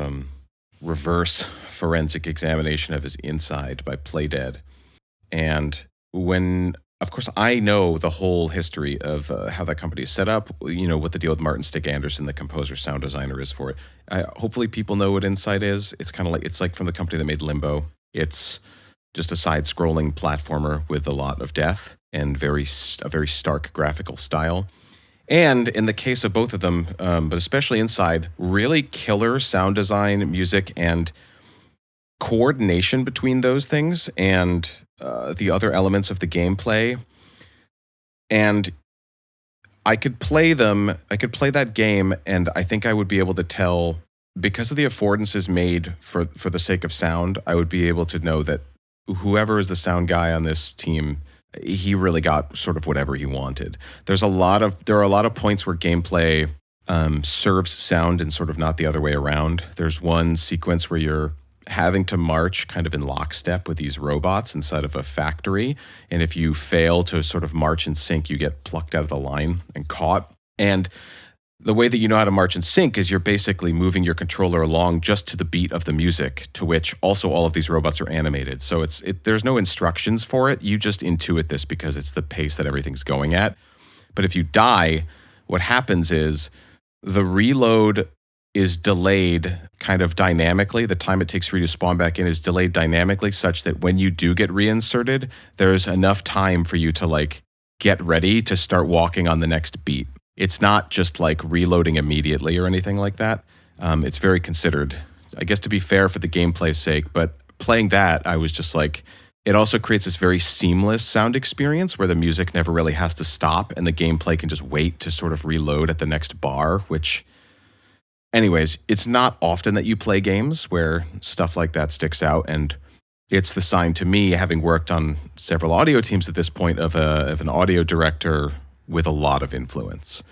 reverse forensic examination of is Inside by Playdead. And of course, I know the whole history of how that company is set up, what the deal with Martin Stick Anderson, the composer sound designer, is for it. Hopefully people know what Inside is. It's kind of like, it's like from the company that made Limbo. It's just a side-scrolling platformer with a lot of death and a very stark graphical style. And in the case of both of them, but especially Inside, really killer sound design, music, and coordination between those things and the other elements of the gameplay. And I could play that game, and I think I would be able to tell, because of the affordances made for the sake of sound, I would be able to know that whoever is the sound guy on this team, he really got sort of whatever he wanted. There are a lot of points where gameplay serves sound and sort of not the other way around. There's one sequence where you're having to march kind of in lockstep with these robots inside of a factory. And if you fail to sort of march in sync, you get plucked out of the line and caught. And the way that you know how to march in sync is you're basically moving your controller along just to the beat of the music, to which also all of these robots are animated. So there's no instructions for it. You just intuit this because it's the pace that everything's going at. But if you die, what happens is the reload is delayed kind of dynamically. The time it takes for you to spawn back in is delayed dynamically, such that when you do get reinserted, there's enough time for you to like get ready to start walking on the next beat. It's not just like reloading immediately or anything like that. It's very considered, I guess, to be fair for the gameplay's sake. But playing that, I was just like, it also creates this very seamless sound experience where the music never really has to stop and the gameplay can just wait to sort of reload at the next bar, which... Anyways, it's not often that you play games where stuff like that sticks out, and it's the sign to me, having worked on several audio teams at this point, of an audio director with a lot of influence,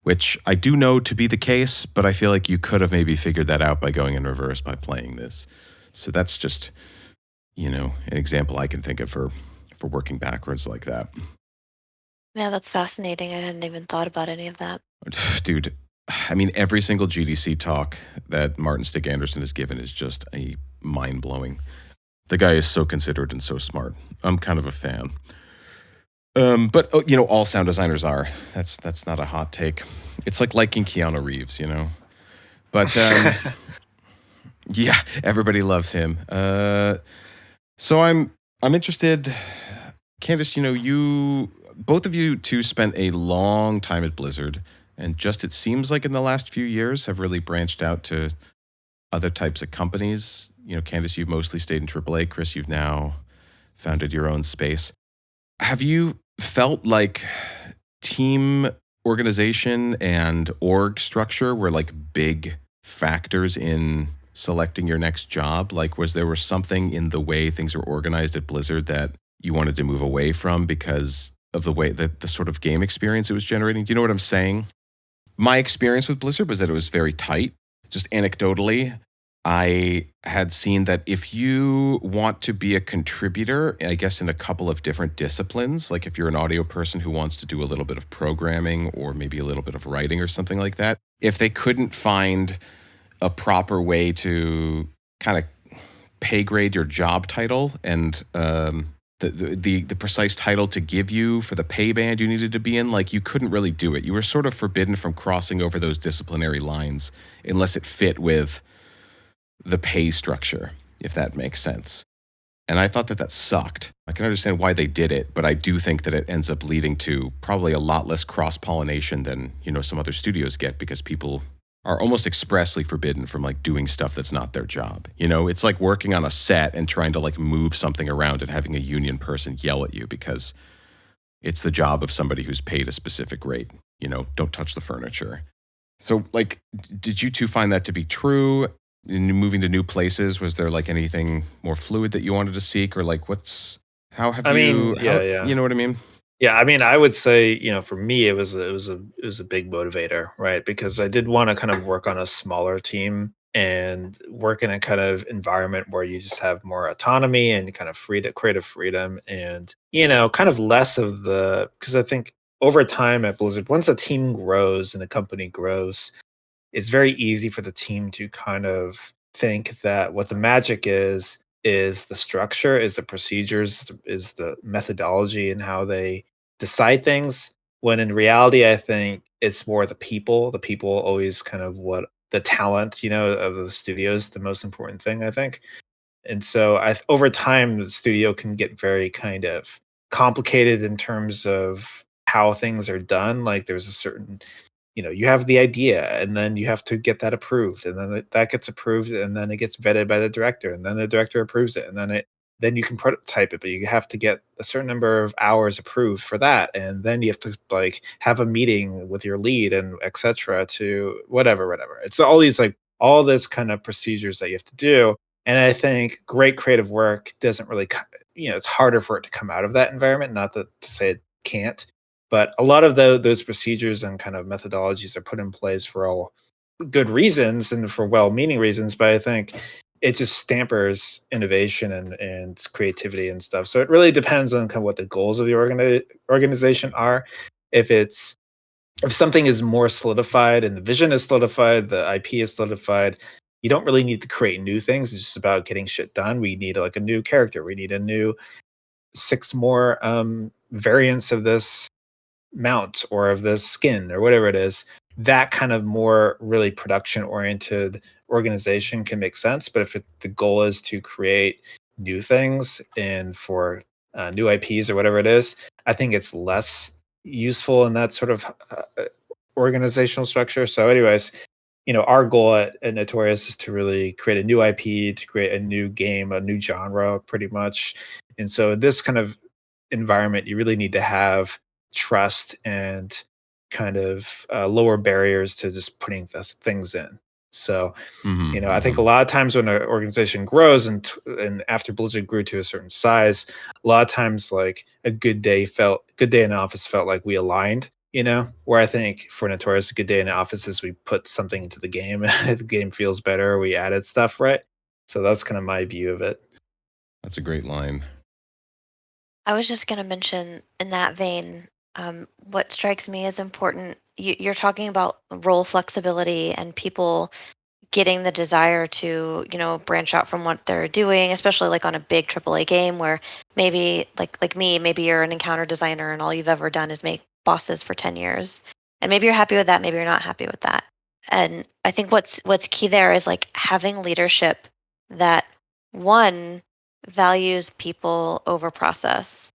which I do know to be the case, but I feel like you could have maybe figured that out by going in reverse by playing this. So that's just, an example I can think of for working backwards like that. Yeah, that's fascinating. I hadn't even thought about any of that. Dude, I mean, every single GDC talk that Martin Stick Anderson has given is just mind-blowing. The guy is so considerate and so smart. I'm kind of a fan. But all sound designers are. That's not a hot take. It's like liking Keanu Reeves, But yeah, everybody loves him. So I'm interested, Candace. Both of you two spent a long time at Blizzard. And just, it seems like in the last few years have really branched out to other types of companies. Candace, you've mostly stayed in AAA. Chris, you've now founded your own space. Have you felt like team organization and org structure were like big factors in selecting your next job? Like, was there something in the way things were organized at Blizzard that you wanted to move away from because of the way that the sort of game experience it was generating? Do you know what I'm saying? My experience with Blizzard was that it was very tight. Just anecdotally, I had seen that if you want to be a contributor, I guess in a couple of different disciplines, like if you're an audio person who wants to do a little bit of programming or maybe a little bit of writing or something like that, if they couldn't find a proper way to kind of pay grade your job title and the precise title to give you for the pay band you needed to be in, like you couldn't really do it. You were sort of forbidden from crossing over those disciplinary lines unless it fit with the pay structure, if that makes sense. And I thought that sucked. I can understand why they did it, but I do think that it ends up leading to probably a lot less cross-pollination than, some other studios get, because people are almost expressly forbidden from like doing stuff that's not their job. It's like working on a set and trying to like move something around and having a union person yell at you because it's the job of somebody who's paid a specific rate. Don't touch the furniture. So like, did you two find that to be true? in moving to new places, was there like anything more fluid that you wanted to seek, or like how have I mean, you, how, yeah. you know what I mean? Yeah, I mean, I would say, for me, it was a big motivator, right? Because I did want to kind of work on a smaller team and work in a kind of environment where you just have more autonomy and kind of creative freedom, and kind of less of because I think over time at Blizzard, once a team grows and the company grows, it's very easy for the team to kind of think that what the magic is the structure, is the procedures, is the methodology and how they decide things. When in reality, I think it's more the people. The people always kind of what the talent, of the studio is the most important thing, I think. And so over time, the studio can get very kind of complicated in terms of how things are done. Like there's a certain, you have the idea and then you have to get that approved, and then that gets approved, and then it gets vetted by the director, and then the director approves it, and then you can prototype it, but you have to get a certain number of hours approved for that, and then you have to like have a meeting with your lead and etc. to whatever. It's all these like all this kind of procedures that you have to do. And I think great creative work doesn't really it's harder for it to come out of that environment, not to say it can't, but a lot of those procedures and kind of methodologies are put in place for all good reasons and for well-meaning reasons, but I think it just stampers innovation and creativity and stuff. So it really depends on kind of what the goals of the organization are. If it's if something is more solidified and the vision is solidified, the IP is solidified, you don't really need to create new things. It's just about getting shit done. We need like a new character. We need a new 6 more variants of this mount or of the skin or whatever it is. That kind of more really production oriented organization can make sense. But if the goal is to create new things and for new IPs or whatever it is, I think it's less useful in that sort of organizational structure. So anyways, our goal at Notorious is to really create a new IP, to create a new game, a new genre, pretty much. And so this kind of environment, you really need to have trust and kind of lower barriers to just putting things in. So, I think a lot of times when an organization grows and after Blizzard grew to a certain size, a lot of times like a good day in office felt like we aligned. Where I think for Notorious, a good day in the office is we put something into the game, the game feels better, we added stuff, right? So that's kind of my view of it. That's a great line. I was just going to mention in that vein, what strikes me as important. You're talking about role flexibility and people getting the desire to, branch out from what they're doing, especially like on a big AAA game where maybe like me, maybe you're an encounter designer and all you've ever done is make bosses for 10 years. And maybe you're happy with that, maybe you're not happy with that. And I think what's key there is like having leadership that one values people over process.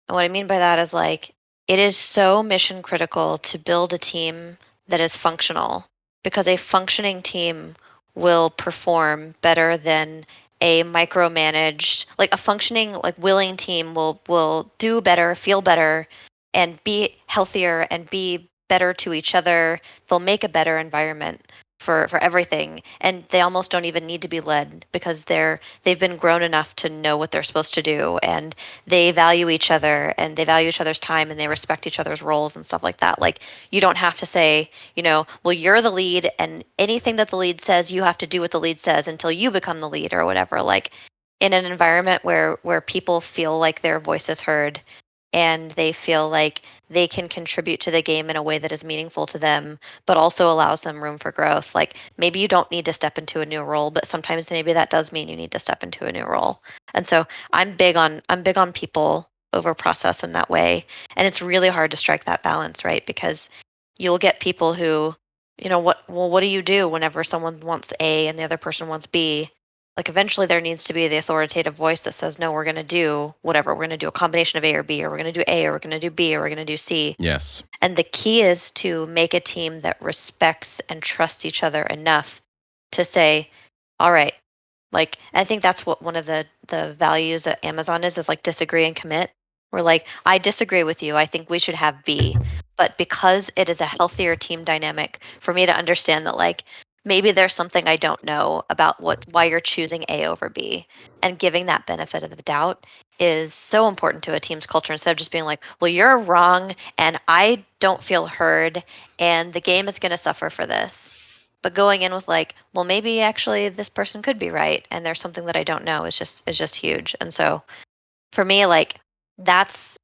And what I mean by that is like it is so mission critical to build a team that is functional, because a functioning team will perform better than a micromanaged, like a functioning, like willing team will do better, feel better, and be healthier and be better to each other. They'll make a better environment for everything, and they almost don't even need to be led because they've been grown enough to know what they're supposed to do, and they value each other and they value each other's time and they respect each other's roles and stuff like that. Like you don't have to say, well, you're the lead and anything that the lead says, you have to do what the lead says until you become the lead or whatever. Like in an environment where people feel like their voice is heard and they feel like they can contribute to the game in a way that is meaningful to them, but also allows them room for growth. Like maybe you don't need to step into a new role, but sometimes maybe that does mean you need to step into a new role. And so I'm big on people over process in that way. And it's really hard to strike that balance, right? Because you'll get people who, what do you do whenever someone wants A and the other person wants B? Like eventually there needs to be the authoritative voice that says, no, we're going to do whatever. We're going to do a combination of A or B, or we're going to do A, or we're going to do B, or we're going to do C. Yes. And the key is to make a team that respects and trusts each other enough to say, all right, like, I think that's what one of the values at Amazon is like disagree and commit. We're like, I disagree with you. I think we should have B. But because it is a healthier team dynamic, for me to understand that like maybe there's something I don't know about why you're choosing A over B. And giving that benefit of the doubt is so important to a team's culture instead of just being like, well, you're wrong and I don't feel heard and the game is going to suffer for this. But going in with like, well, maybe actually this person could be right and there's something that I don't know is just huge. And so for me, like that's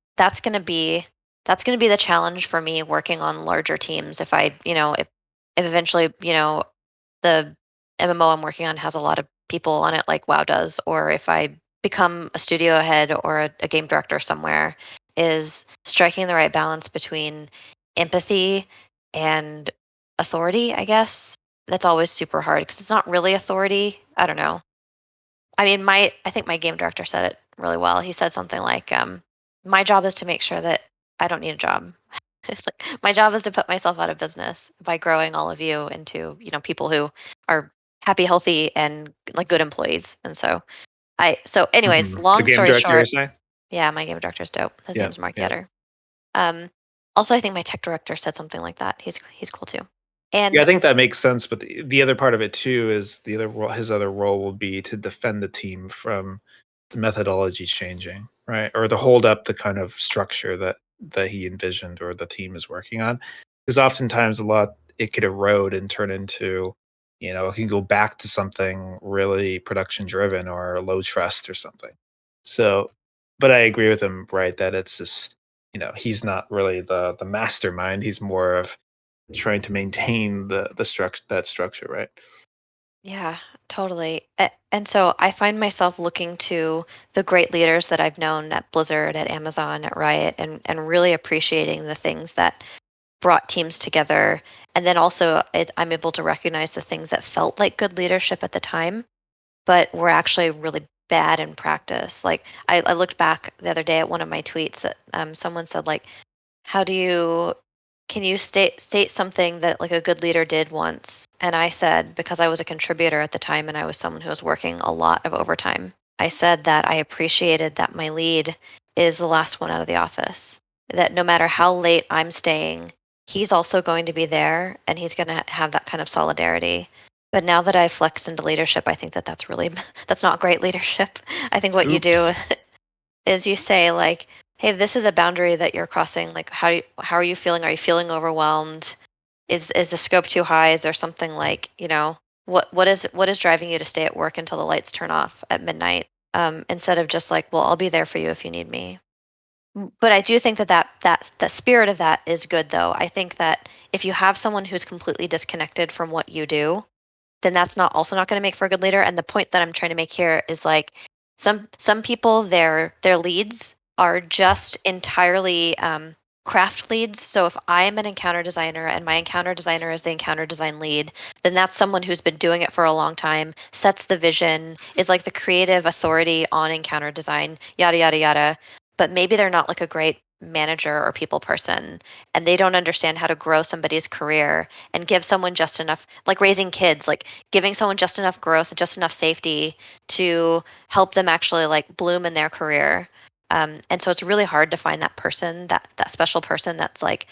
gonna be the challenge for me working on larger teams. If I, if eventually, the MMO I'm working on has a lot of people on it like WoW does, or if I become a studio head or a game director somewhere, is striking the right balance between empathy and authority, I guess. That's always super hard because it's not really authority. I don't know. I mean, I think my game director said it really well. He said something like, "My job is to make sure that I don't need a job. It's like, my job is to put myself out of business by growing all of you into, people who are happy, healthy, and like good employees." And so anyways, The long game story director, you're short, saying? yeah, my game director's dope. His Yeah, name's Mark yeah. Yetter. Um, Also, I think my tech director said something like that. He's cool too. Yeah, I And think that makes sense. But the other part of it too is the other role, his other role will be to defend the team from the methodology changing, right? Or to hold up the kind of structure that he envisioned or the team is working on. Because oftentimes it could erode and turn into, it can go back to something really production driven or low trust or something. So, but I agree with him, right? That it's just, he's not really the mastermind. He's more of trying to maintain the structure, that structure, right? yeah, totally. And so I find myself looking to the great leaders that I've known at Blizzard, at Amazon, at Riot, and really appreciating the things that brought teams together. And then also, I'm able to recognize the things that felt like good leadership at the time, but were actually really bad in practice. Like I looked back the other day at one of my tweets that someone said like, how do you can you state something that like a good leader did once? And I said, because I was a contributor at the time and I was someone who was working a lot of overtime, I said that I appreciated that my lead is the last one out of the office. That no matter how late I'm staying, he's also going to be there and he's going to have that kind of solidarity. But now that I've flexed into leadership, I think that that's really that's not great leadership. I think what you Oops. do is you say like, hey, this is a boundary that you're crossing. Like, how are you feeling? Are you feeling overwhelmed? Is the scope too high? Is there something like, what is driving you to stay at work until the lights turn off at midnight? Instead of just like, well, I'll be there for you if you need me. But I do think that the spirit of that is good though. I think that if you have someone who's completely disconnected from what you do, then that's not going to make for a good leader. And the point that I'm trying to make here is like some people their leads are just entirely craft leads. So if I'm an encounter designer and my encounter designer is the encounter design lead, then that's someone who's been doing it for a long time, sets the vision, is like the creative authority on encounter design, yada yada yada. But maybe they're not like a great manager or people person and they don't understand how to grow somebody's career and give someone just enough, like raising kids, like giving someone just enough growth, just enough safety to help them actually like bloom in their career. And so it's really hard to find that person, that special person that's like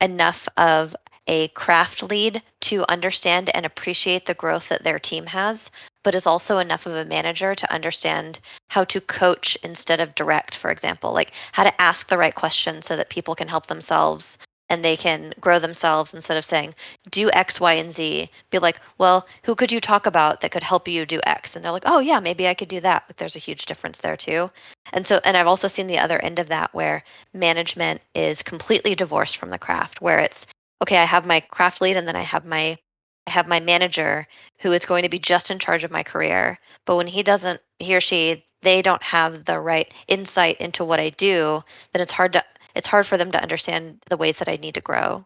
enough of a craft lead to understand and appreciate the growth that their team has, but is also enough of a manager to understand how to coach instead of direct, for example, like how to ask the right questions so that people can help themselves and they can grow themselves instead of saying, do X, Y, and Z. Be like, well, who could you talk about that could help you do X? And they're like, oh, yeah, maybe I could do that. But there's a huge difference there, too. And I've also seen the other end of that where management is completely divorced from the craft, where it's, okay, I have my craft lead and then I have my manager who is going to be just in charge of my career. But when he or she, they don't have the right insight into what I do, then it's hard for them to understand the ways that I need to grow.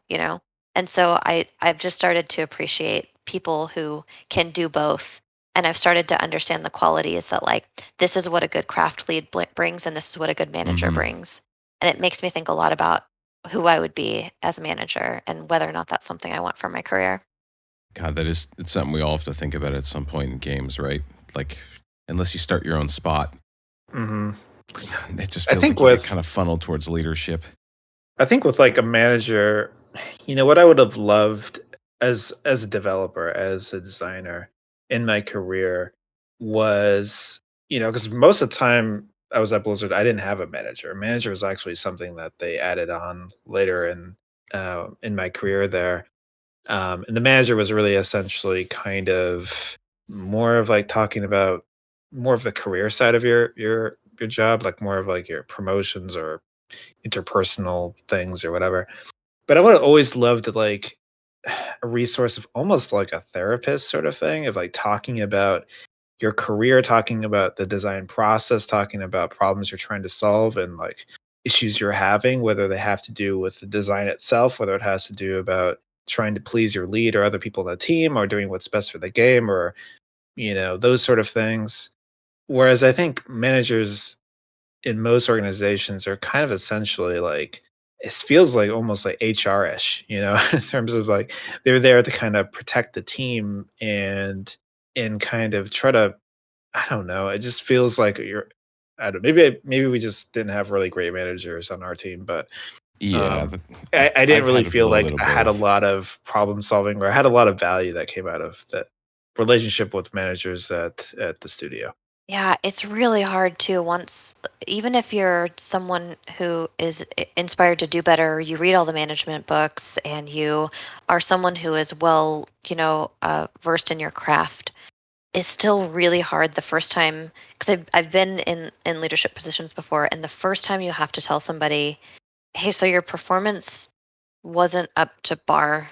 And so I've just started to appreciate people who can do both. And I've started to understand the qualities that like this is what a good craft lead brings and this is what a good manager Hmm. brings. And it makes me think a lot about who I would be as a manager and whether or not that's something I want for my career. God, it's something we all have to think about at some point in games, right? Like, unless you start your own spot, Hmm. it just I feels think like you get with kind of funneled towards leadership. I think with like a manager, what I would have loved as a developer, as a designer in my career was, because most of the time I was at Blizzard, I didn't have a manager. A manager is actually something that they added on later in my career there. And the manager was really essentially kind of more of like talking about more of the career side of your job, like more of like your promotions or interpersonal things or whatever. But I would have always loved like a resource of almost like a therapist sort of thing, of like talking about your career, talking about the design process, talking about problems you're trying to solve and like issues you're having, whether they have to do with the design itself, whether it has to do about trying to please your lead or other people on the team or doing what's best for the game or, those sort of things. Whereas I think managers in most organizations are kind of essentially like, it feels like almost like HR-ish, in terms of like they're there to kind of protect the team and kind of try to, I don't know. It just feels like I don't, maybe we just didn't have really great managers on our team, but Yeah, um, I didn't I've really had a feel little like bit of I had a both. lot of problem solving or I had a lot of value that came out of that relationship with managers at the studio. Yeah, it's really hard to once, even if you're someone who is inspired to do better, you read all the management books and you are someone who is well, versed in your craft. It's still really hard the first time because I've been in leadership positions before, and the first time you have to tell somebody, hey, so your performance wasn't up to bar,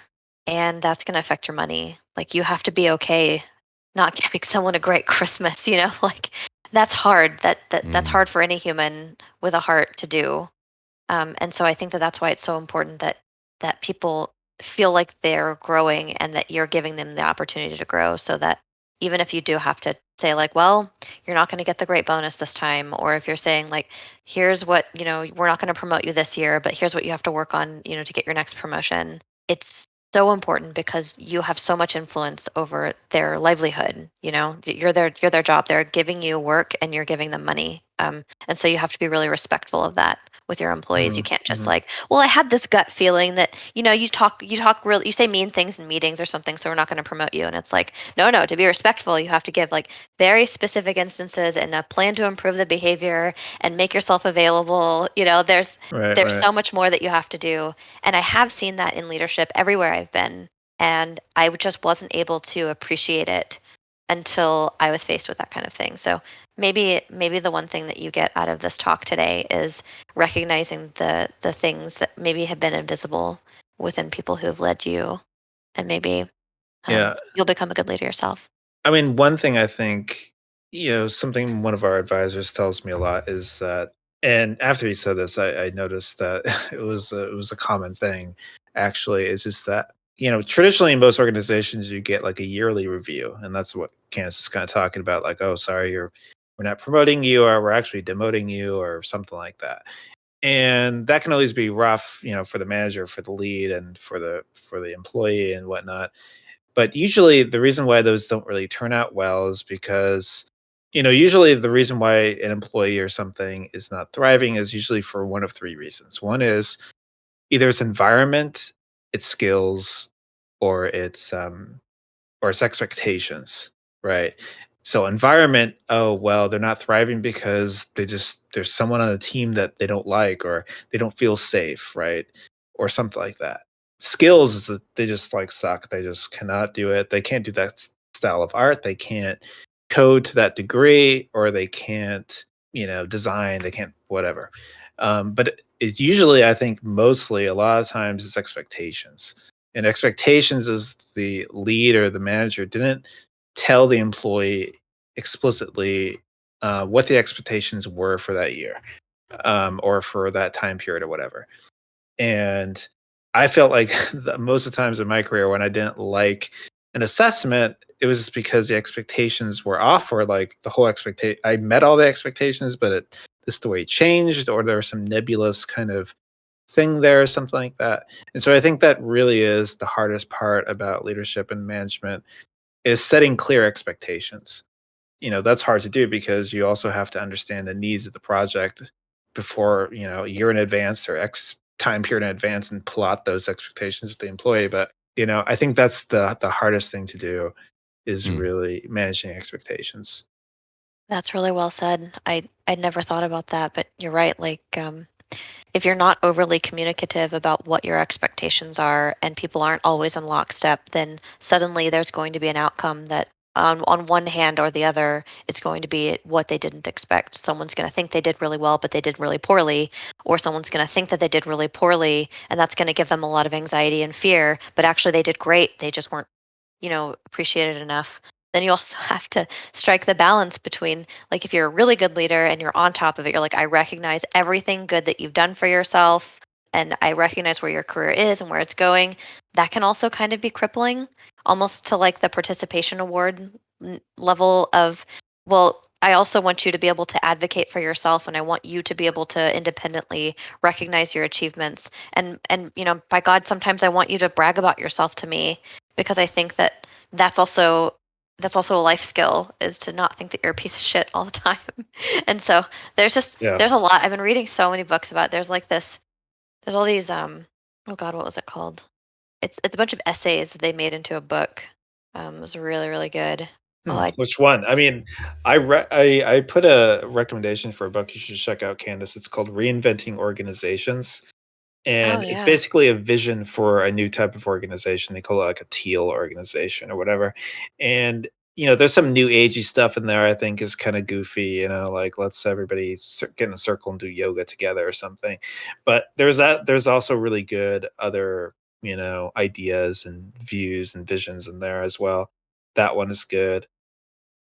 and that's going to affect your money. Like, you have to be okay not giving someone a great Christmas, like that's hard. That's Mm. hard for any human with a heart to do. And so I think that that's why it's so important that people feel like they're growing and that you're giving them the opportunity to grow, so that even if you do have to say like, well, you're not going to get the great bonus this time, or if you're saying like, here's what, we're not going to promote you this year, but here's what you have to work on, to get your next promotion. It's so important because you have so much influence over their livelihood. You're their job. They're giving you work and you're giving them money. And so you have to be really respectful of that with your employees. You Mhm, can't just mhm. like, well, I had this gut feeling that, you talk real, you say mean things in meetings or something, so we're not going to promote you. And it's like, no, to be respectful, you have to give like very specific instances and a plan to improve the behavior and make yourself available. Right, There's right. so much more that you have to do. And I have seen that in leadership everywhere I've been. And I just wasn't able to appreciate it until I was faced with that kind of thing. So maybe the one thing that you get out of this talk today is recognizing the things that maybe have been invisible within people who have led you, and maybe Yeah. you'll become a good leader yourself. I mean, one thing I think, something one of our advisors tells me a lot is that, and after he said this, I noticed that it was a common thing. Actually, it's just that traditionally in most organizations you get like a yearly review, and that's what Candace is kind of talking about. Like, oh, sorry, we're not promoting you, or we're actually demoting you, or something like that. And that can always be rough, for the manager, for the lead, and for the employee and whatnot. But usually the reason why those don't really turn out well is because, usually the reason why an employee or something is not thriving is usually for one of three reasons. One is either its environment, its skills, or its expectations, right? So environment, oh well, they're not thriving because there's someone on the team that they don't like or they don't feel safe, right? Or something like that. Skills is that they just like suck. They just cannot do it. They can't do that style of art. They can't code to that degree, or they can't, design. They can't whatever. But it usually, I think, mostly a lot of times it's expectations, and expectations is the lead or the manager didn't tell the employee explicitly what the expectations were for that year, or for that time period or whatever. And I felt like most of the times in my career when I didn't like an assessment, it was just because the expectations were off, or like the whole expectation, I met all the expectations, but this the way it changed, or there was some nebulous kind of thing there, or something like that. And so I think that really is the hardest part about leadership and management, is setting clear expectations. That's hard to do because you also have to understand the needs of the project before, a year in advance or X time period in advance, and plot those expectations with the employee. But I think that's the hardest thing to do is Mm. really managing expectations. That's really well said. I never thought about that, but you're right. Like, if you're not overly communicative about what your expectations are and people aren't always in lockstep, then suddenly there's going to be an outcome that on one hand or the other is going to be what they didn't expect. Someone's going to think they did really well, but they did really poorly, or someone's going to think that they did really poorly, and that's going to give them a lot of anxiety and fear, but actually they did great. They just weren't, appreciated enough. Then you also have to strike the balance between, like, if you're a really good leader and you're on top of it, you're like, I recognize everything good that you've done for yourself and I recognize where your career is and where it's going. That can also kind of be crippling, almost to like the participation award level of, well, I also want you to be able to advocate for yourself and I want you to be able to independently recognize your achievements. And by God, sometimes I want you to brag about yourself to me because I think that that's also a life skill, is to not think that you're a piece of shit all the time. And so Yeah. there's a lot. I've been reading so many books about it. There's all these oh God, what was it called? It's a bunch of essays that they made into a book. It was really, really good. Oh, Which one? I mean, I put a recommendation for a book you should check out, Candace. It's called Reinventing Organizations. oh And it's yeah. basically a vision for a new type of organization. They call it like a teal organization or whatever. And there's some new agey stuff in there. I think is kind of goofy. Like let's everybody get in a circle and do yoga together or something. But there's also really good other ideas and views and visions in there as well. That one is good.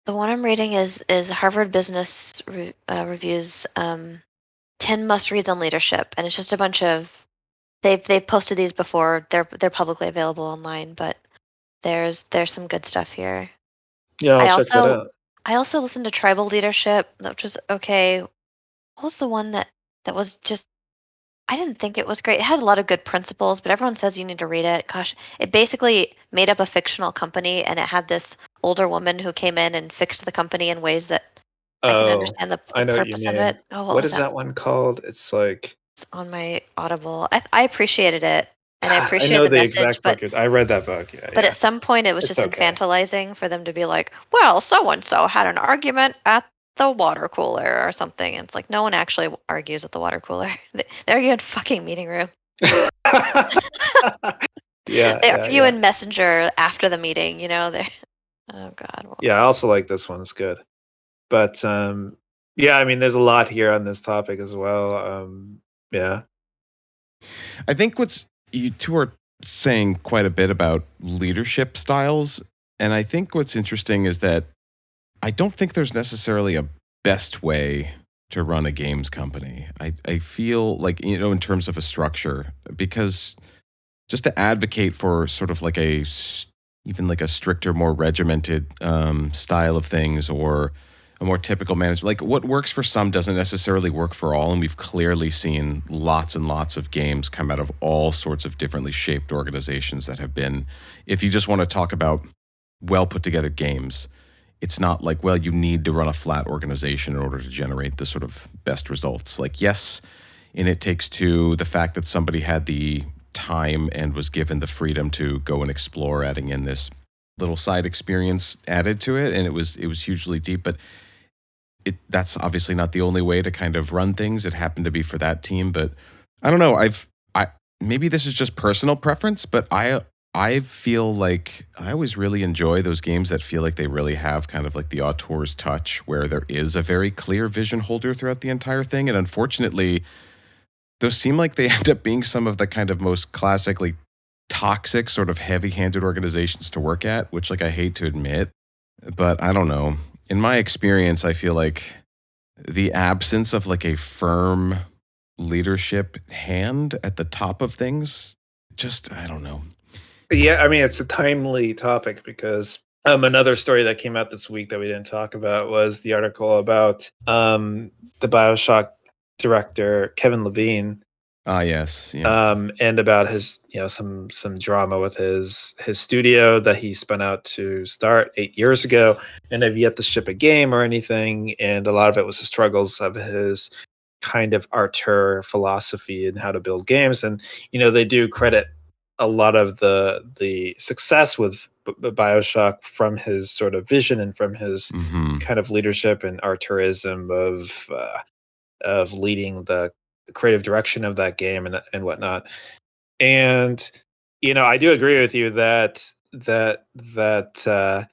The one I'm reading is Harvard Business Reviews 10 must reads on leadership, and it's just a bunch of they've posted these before. They're publicly available online, but there's some good stuff here. Yeah, I'll I check that also out. I also listened to Tribal Leadership, which was okay. What was the one that was just, I didn't think it was great. It had a lot of good principles, but everyone says you need to read it. Gosh, it basically made up a fictional company and it had this older woman who came in and fixed the company in ways that I can Oh, understand the I know what you purpose of mean. it. Oh, what What was is that? that one called? It's like It's on my Audible. I appreciated it and I God, I appreciated know the the message, exact book. I read that book. Yeah, but at yeah. some point it was It's just okay. infantilizing for them to be like, well, so and so had an argument at the water cooler or something. And it's like no one actually argues at the water cooler. They argue in fucking meeting room. Yeah, They yeah, argue yeah. in Messenger after the meeting. They oh God. What Yeah, was I it? also like this one. It's good. But yeah, I mean there's a lot here on this topic as well. Yeah. I think what's you two are saying quite a bit about leadership styles. And I think what's interesting is that I don't think there's necessarily a best way to run a games company. I feel like, in terms of a structure, because just to advocate for sort of like even like a stricter, more regimented style of things, or a more typical management. Like what works for some doesn't necessarily work for all, and we've clearly seen lots and lots of games come out of all sorts of differently shaped organizations that have been. If you just want to talk about well put together games, it's not like, well, you need to run a flat organization in order to generate the sort of best results. Like, yes, in It Takes Two, the fact that somebody had the time and was given the freedom to go and explore, adding in this little side experience added to it, and it was hugely deep. But that's obviously not the only way to kind of run things. It happened to be for that team, but I don't know. I maybe this is just personal preference, but I feel like I always really enjoy those games that feel like they really have kind of like the Auteurs touch, where there is a very clear vision holder throughout the entire thing. And unfortunately, those seem like they end up being some of the kind of most classically toxic, sort of heavy-handed organizations to work at, which, like, I hate to admit, but I don't know. In my experience, I feel like the absence of like a firm leadership hand at the top of things, just, I don't know. Yeah, I mean it's a timely topic because another story that came out this week that we didn't talk about was the article about the BioShock director Kevin Levine, Ah, yes. Yeah. and about his some drama with his studio that he spun out to start 8 years ago and have yet to ship a game or anything, and a lot of it was the struggles of his kind of auteur philosophy and how to build games. And they do credit a lot of the success with BioShock from his sort of vision and from his kind of leadership and auteurism of leading the creative direction of that game and whatnot. And I do agree with you that there's a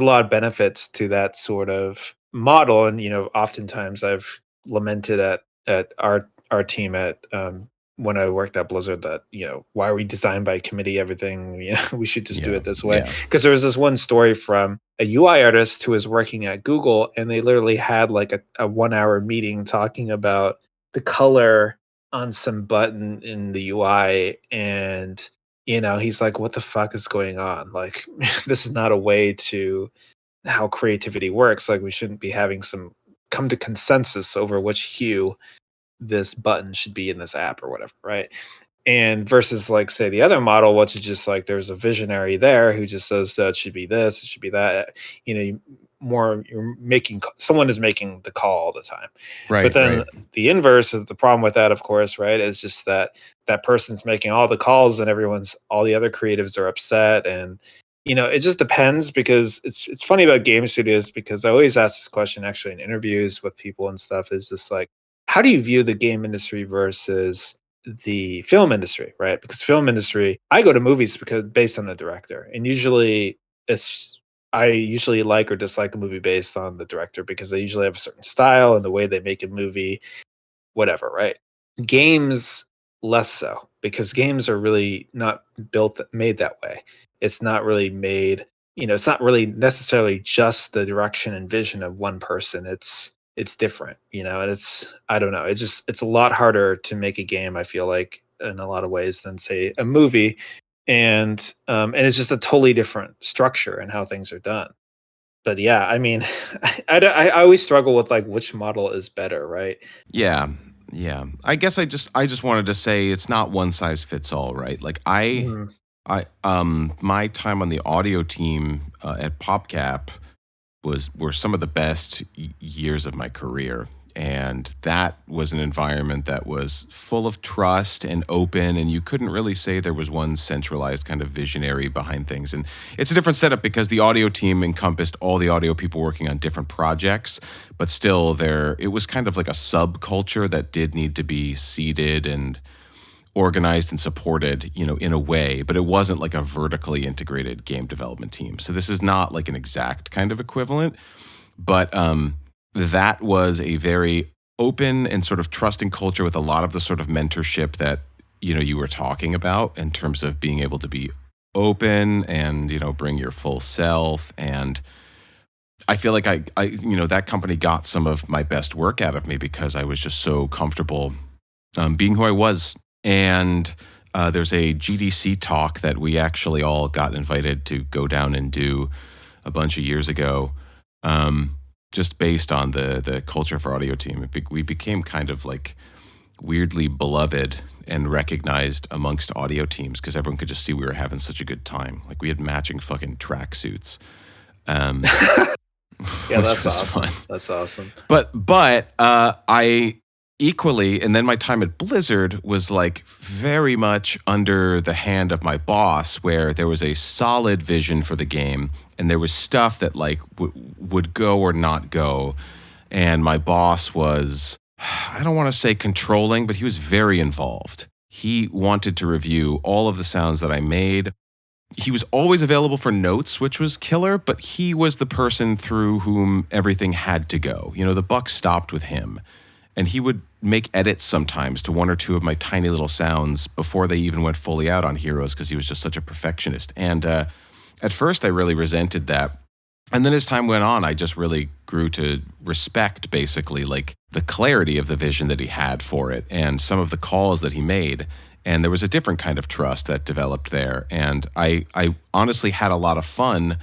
lot of benefits to that sort of model. And oftentimes I've lamented at our team at when I worked at Blizzard that why are we designed by committee everything? We should just do it this way. Because there was this one story from a UI artist who was working at Google, and they literally had like a 1 hour meeting talking about the color on some button in the UI, and he's like, what the fuck is going on? Like, this is not a way to how creativity works. Like, we shouldn't be having some come to consensus over which hue this button should be in this app or whatever, right? And versus like, say, the other model, which is just like there's a visionary there who just says it should be this, it should be that. You're making, someone is making the call all the time, right? But then the inverse of the problem with that, of course, right, is just that person's making all the calls and all the other creatives are upset. And it just depends, because it's funny about game studios, because I always ask this question actually in interviews with people and stuff, is just like, how do you view the game industry versus the film industry, right? Because film industry, I go to movies because based on the director, and usually I usually like or dislike a movie based on the director, because they usually have a certain style and the way they make a movie, whatever, right? Games, less so, because games are really not made that way. It's not really made, it's not really necessarily just the direction and vision of one person. It's different, and I don't know. It's a lot harder to make a game, I feel like, in a lot of ways, than say a movie. And it's just a totally different structure and how things are done. But yeah, I mean, I always struggle with like which model is better, right? Yeah. I guess I just wanted to say it's not one size fits all, right? Like my time on the audio team at PopCap were some of the best years of my career. And that was an environment that was full of trust and open, and you couldn't really say there was one centralized kind of visionary behind things. And it's a different setup because the audio team encompassed all the audio people working on different projects, but still it was kind of like a subculture that did need to be seeded and organized and supported, in a way, but it wasn't like a vertically integrated game development team. So this is not like an exact kind of equivalent, but that was a very open and sort of trusting culture with a lot of the sort of mentorship that, you were talking about in terms of being able to be open and, bring your full self. And I feel like I that company got some of my best work out of me because I was just so comfortable being who I was. And there's a GDC talk that we actually all got invited to go down and do a bunch of years ago, just based on the culture of our audio team. We became kind of like weirdly beloved and recognized amongst audio teams because everyone could just see we were having such a good time. Like we had matching fucking tracksuits. Yeah, that's awesome. Fun. That's awesome. But I equally, and then my time at Blizzard was like very much under the hand of my boss, where there was a solid vision for the game and there was stuff that like would go or not go. And my boss was, I don't want to say controlling, but he was very involved. He wanted to review all of the sounds that I made. He was always available for notes, which was killer, but he was the person through whom everything had to go. The buck stopped with him. And he would make edits sometimes to one or two of my tiny little sounds before they even went fully out on Heroes because he was just such a perfectionist. And at first I really resented that. And then as time went on, I just really grew to respect basically like the clarity of the vision that he had for it and some of the calls that he made. And there was a different kind of trust that developed there. And I honestly had a lot of fun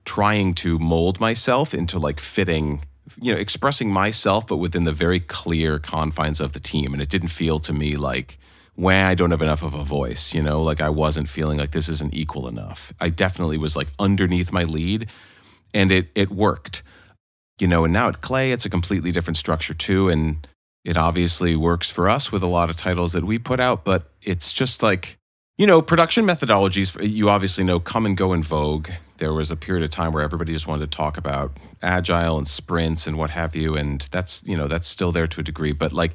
trying to mold myself into like fitting, expressing myself, but within the very clear confines of the team. And it didn't feel to me like, I don't have enough of a voice, like I wasn't feeling like this isn't equal enough. I definitely was like underneath my lead and it worked, and now at Clay, it's a completely different structure too. And it obviously works for us with a lot of titles that we put out, but it's just like, Production methodologies, you obviously know, come and go in vogue. There was a period of time where everybody just wanted to talk about agile and sprints and what have you, and that's still there to a degree. But like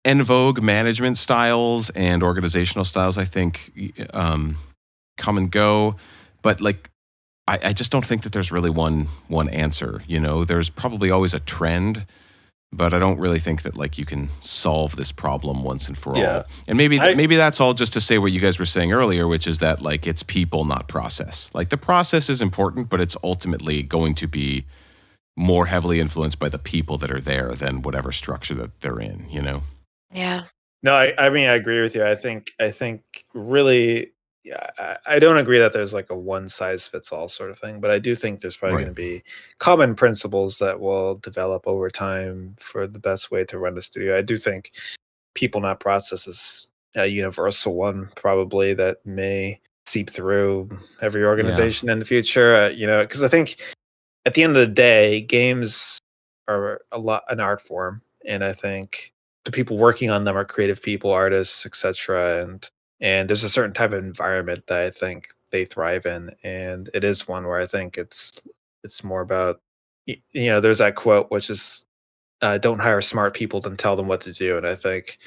en vogue management styles and organizational styles, I think, come and go. But like, I just don't think that there's really one answer. There's probably always a trend. But I don't really think that like you can solve this problem once and for all. And maybe that's all just to say what you guys were saying earlier, which is that like it's people, not process. Like the process is important, but it's ultimately going to be more heavily influenced by the people that are there than whatever structure that they're in. Yeah. No, I mean I agree with you. I think really, yeah, I don't agree that there's like a one size fits all sort of thing, but I do think there's probably Right. going to be common principles that will develop over time for the best way to run a studio. I do think people, not process, is a universal one, probably, that may seep through every organization in the future. Because I think at the end of the day, games are an art form, and I think the people working on them are creative people, artists, etc. And there's a certain type of environment that I think they thrive in, and it is one where I think it's more about there's that quote which is don't hire smart people, then tell them what to do. And I think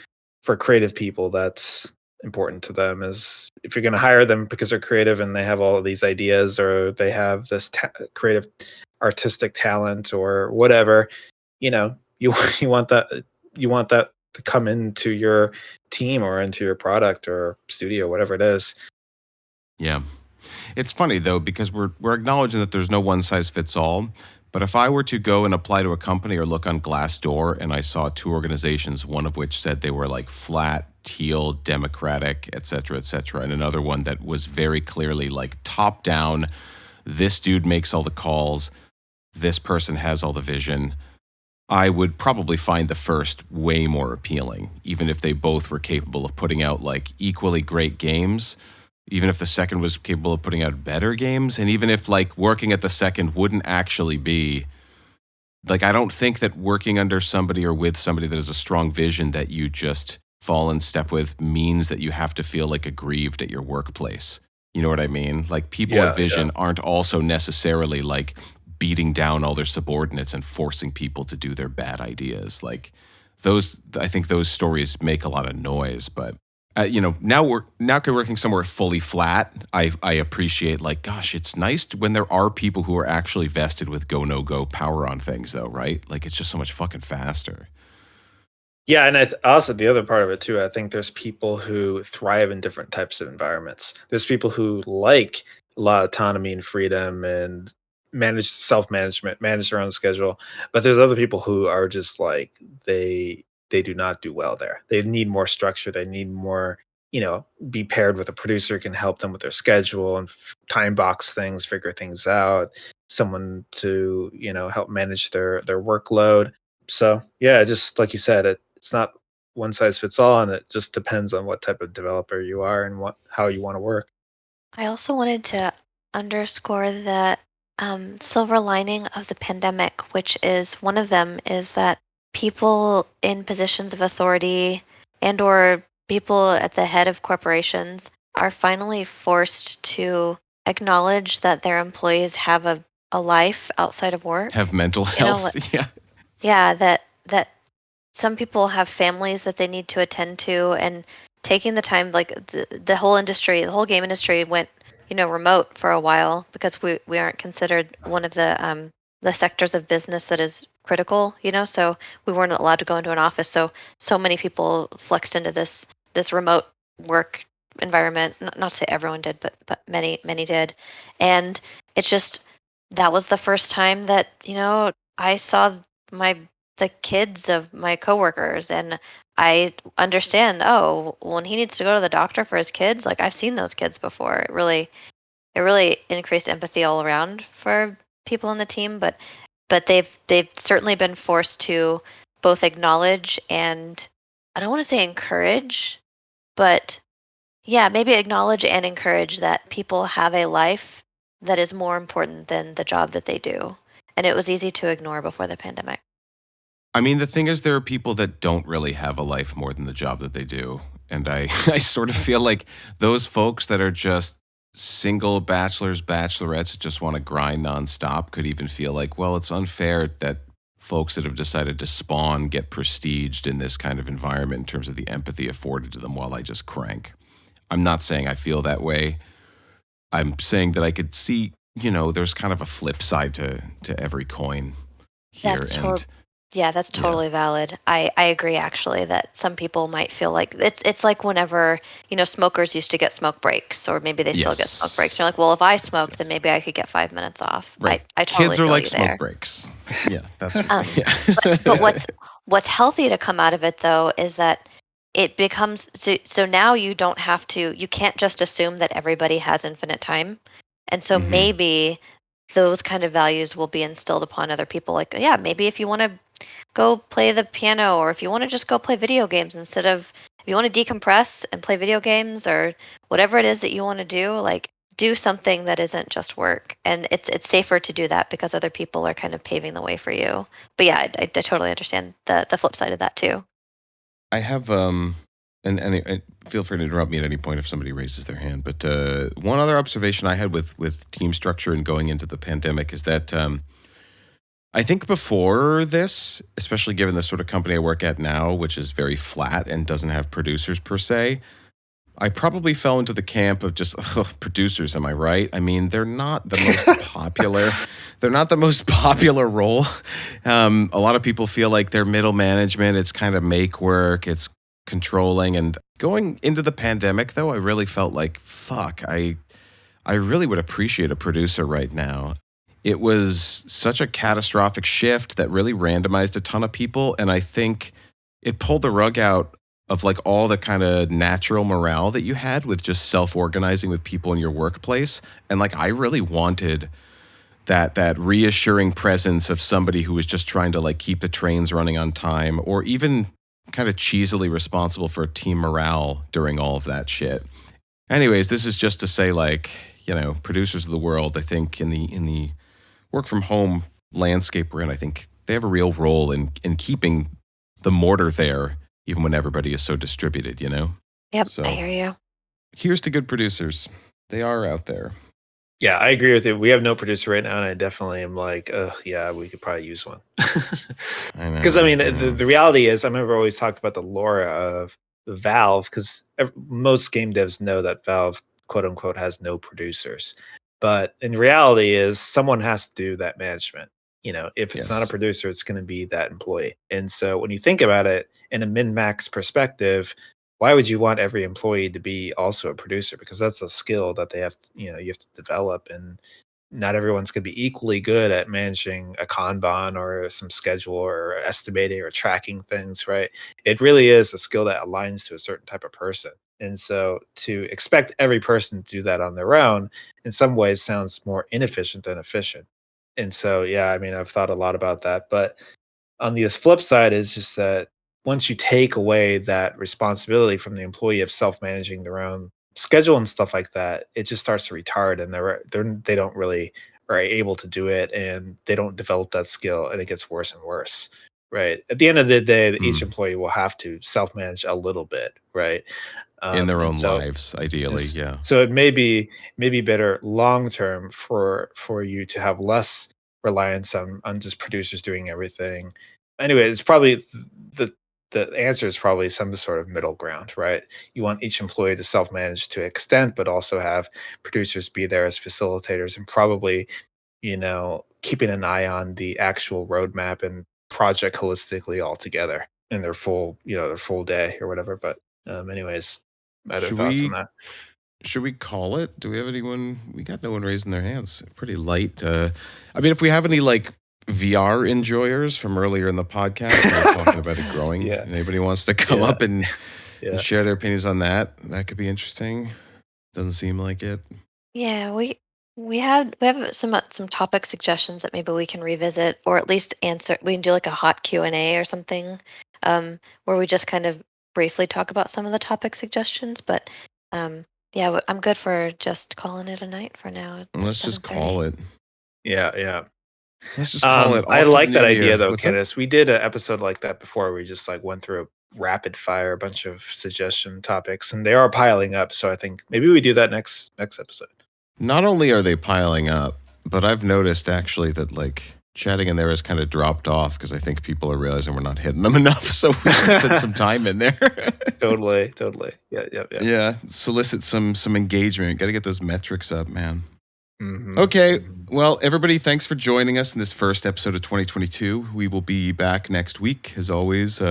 for creative people, that's important to them. Is if you're going to hire them because they're creative and they have all of these ideas, or they have this creative artistic talent or whatever, you you want that to come into your team or into your product or studio, whatever it is. Yeah. It's funny though, because we're acknowledging that there's no one size fits all. But if I were to go and apply to a company or look on Glassdoor and I saw two organizations, one of which said they were like flat, teal, democratic, et cetera, and another one that was very clearly like top down, this dude makes all the calls, this person has all the vision, I would probably find the first way more appealing, even if they both were capable of putting out like equally great games. Even if the second was capable of putting out better games, and even if like working at the second wouldn't actually be like, I don't think that working under somebody or with somebody that has a strong vision that you just fall in step with means that you have to feel like aggrieved at your workplace. You know what I mean? Like people with vision aren't also necessarily like beating down all their subordinates and forcing people to do their bad ideas. Like I think those stories make a lot of noise, but now working somewhere fully flat, I appreciate like, gosh, it's nice when there are people who are actually vested with go, no go power on things though, right? Like it's just so much fucking faster. Yeah, and also the other part of it too, I think there's people who thrive in different types of environments. There's people who like a lot of autonomy and freedom and self-management, manage their own schedule. But there's other people who are just like they do not do well there. They need more structure. They need more, be paired with a producer who can help them with their schedule and time box things, figure things out. Someone to, help manage their workload. So yeah, just like you said, it's not one size fits all, and it just depends on what type of developer you are and how you want to work. I also wanted to underscore the silver lining of the pandemic, which is one of them is that people in positions of authority and or people at the head of corporations are finally forced to acknowledge that their employees have a life outside of work. Have mental health. Yeah. Yeah, that some people have families that they need to attend to, and taking the time, like the whole industry, the whole game industry went, remote for a while because we aren't considered one of the sectors of business that is critical, so we weren't allowed to go into an office. So many people flexed into this remote work environment. Not to say everyone did, but many did. And it's just that was the first time that, I saw my the kids of my coworkers, and I understand, oh, when he needs to go to the doctor for his kids, like I've seen those kids before. It really increased empathy all around for people on the team, but they've certainly been forced to both acknowledge and, I don't want to say encourage, but yeah, maybe acknowledge and encourage that people have a life that is more important than the job that they do. And it was easy to ignore before the pandemic. I mean, the thing is, there are people that don't really have a life more than the job that they do. And I, I sort of feel like those folks that are just single bachelors, bachelorettes that just want to grind nonstop could even feel like, well, it's unfair that folks that have decided to spawn get prestiged in this kind of environment in terms of the empathy afforded to them while I just crank. I'm not saying I feel that way. I'm saying that I could see, there's kind of a flip side to every coin here. That's And yeah, that's yeah, totally valid. I agree actually that some people might feel like it's like whenever, smokers used to get smoke breaks, or maybe they still get smoke breaks. You're yes. like, well, if I Yes, smoked, then yes. maybe I could get 5 minutes off. Right. I totally Kids are feel like you smoke there. breaks. Yeah, that's Um, yeah. but what's healthy to come out of it though is that it becomes so now you can't just assume that everybody has infinite time. And so Mhm. maybe those kind of values will be instilled upon other people. Like, yeah, maybe if you want to go play the piano, or if you want to just go play video games instead of, if you want to decompress and play video games, or whatever it is that you want to do, like do something that isn't just work. And it's safer to do that because other people are kind of paving the way for you. But yeah, I totally understand the flip side of that too. I have and feel free to interrupt me at any point if somebody raises their hand. But one other observation I had with team structure and going into the pandemic is that I think before this, especially given the sort of company I work at now, which is very flat and doesn't have producers per se, I probably fell into the camp of just producers. Am I right? I mean, they're not the most popular. They're not the most popular role. A lot of people feel like they're middle management. It's kind of make work. It's controlling. And going into the pandemic, though, I really felt like, fuck, I really would appreciate a producer right now. It was such a catastrophic shift that really randomized a ton of people. And I think it pulled the rug out of like all the kind of natural morale that you had with just self-organizing with people in your workplace. And like I really wanted that reassuring presence of somebody who was just trying to like keep the trains running on time, or even kind of cheesily responsible for team morale during all of that shit. Anyways, this is just to say, like, producers of the world, I think in the work from home landscape we're in, I think they have a real role in keeping the mortar there, even when everybody is so distributed, Yep, I So hear you. here's to good producers. They are out there. Yeah, I agree with you. We have no producer right now, and I definitely am like, yeah, we could probably use one. I know. Because I mean, the reality is, I remember always talking about the lore of Valve, because most game devs know that Valve, quote unquote, has no producers. But in reality, is someone has to do that management. If it's not a Yes. producer, it's going to be that employee. And so when you think about it in a min max perspective, why would you want every employee to be also a producer? Because that's a skill that they have, you have to develop, and not everyone's going to be equally good at managing a Kanban or some schedule or estimating or tracking things, right? It really is a skill that aligns to a certain type of person. And so to expect every person to do that on their own in some ways sounds more inefficient than efficient. And so, yeah, I mean, I've thought a lot about that. But on the flip side is just that once you take away that responsibility from the employee of self-managing their own schedule and stuff like that, it just starts to retard, and they don't really are able to do it, and they don't develop that skill, and it gets worse and worse. Right. At the end of the day, each Mm. employee will have to self-manage a little bit, right? In their And own so lives, ideally, yeah. so it may be better long term for you to have less reliance on just producers doing everything. Anyway, it's probably the the answer is probably some sort of middle ground, right? You want each employee to self manage to an extent, but also have producers be there as facilitators, and probably keeping an eye on the actual roadmap and project holistically altogether in their full day or whatever. But anyways, other Should thoughts on we that? should we call it? Do we have anyone? We got no one raising their hands. Pretty light. I mean, if we have any like VR enjoyers from earlier in the podcast, we were talking about it growing. Yeah. And anybody wants to come Yeah. up and Yeah. share their opinions on that, that could be interesting. Doesn't seem like it. Yeah, we have some topic suggestions that maybe we can revisit, or at least answer. We can do like a hot Q&A or something, where we just kind of briefly talk about some of the topic suggestions. But yeah, I'm good for just calling it a night for now at Let's just 7:30. call it. Yeah. Let's just call it. I off to like the that new idea year. though, What's up? Candace. We did an episode like that before where we just like went through a rapid fire, a bunch of suggestion topics, and they are piling up. So I think maybe we do that next episode. Not only are they piling up, but I've noticed actually that like chatting in there has kind of dropped off because I think people are realizing we're not hitting them enough. So we should spend some time in there. Totally. Yeah. Yeah, solicit some engagement. Got to get those metrics up, man. Mm-hmm. Okay, well, everybody, thanks for joining us in this first episode of 2022. We will be back next week. As always,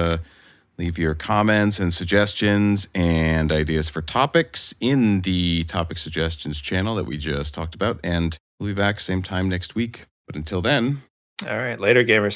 leave your comments and suggestions and ideas for topics in the topic suggestions channel that we just talked about. And we'll be back same time next week. But until then... All right, later, gamers.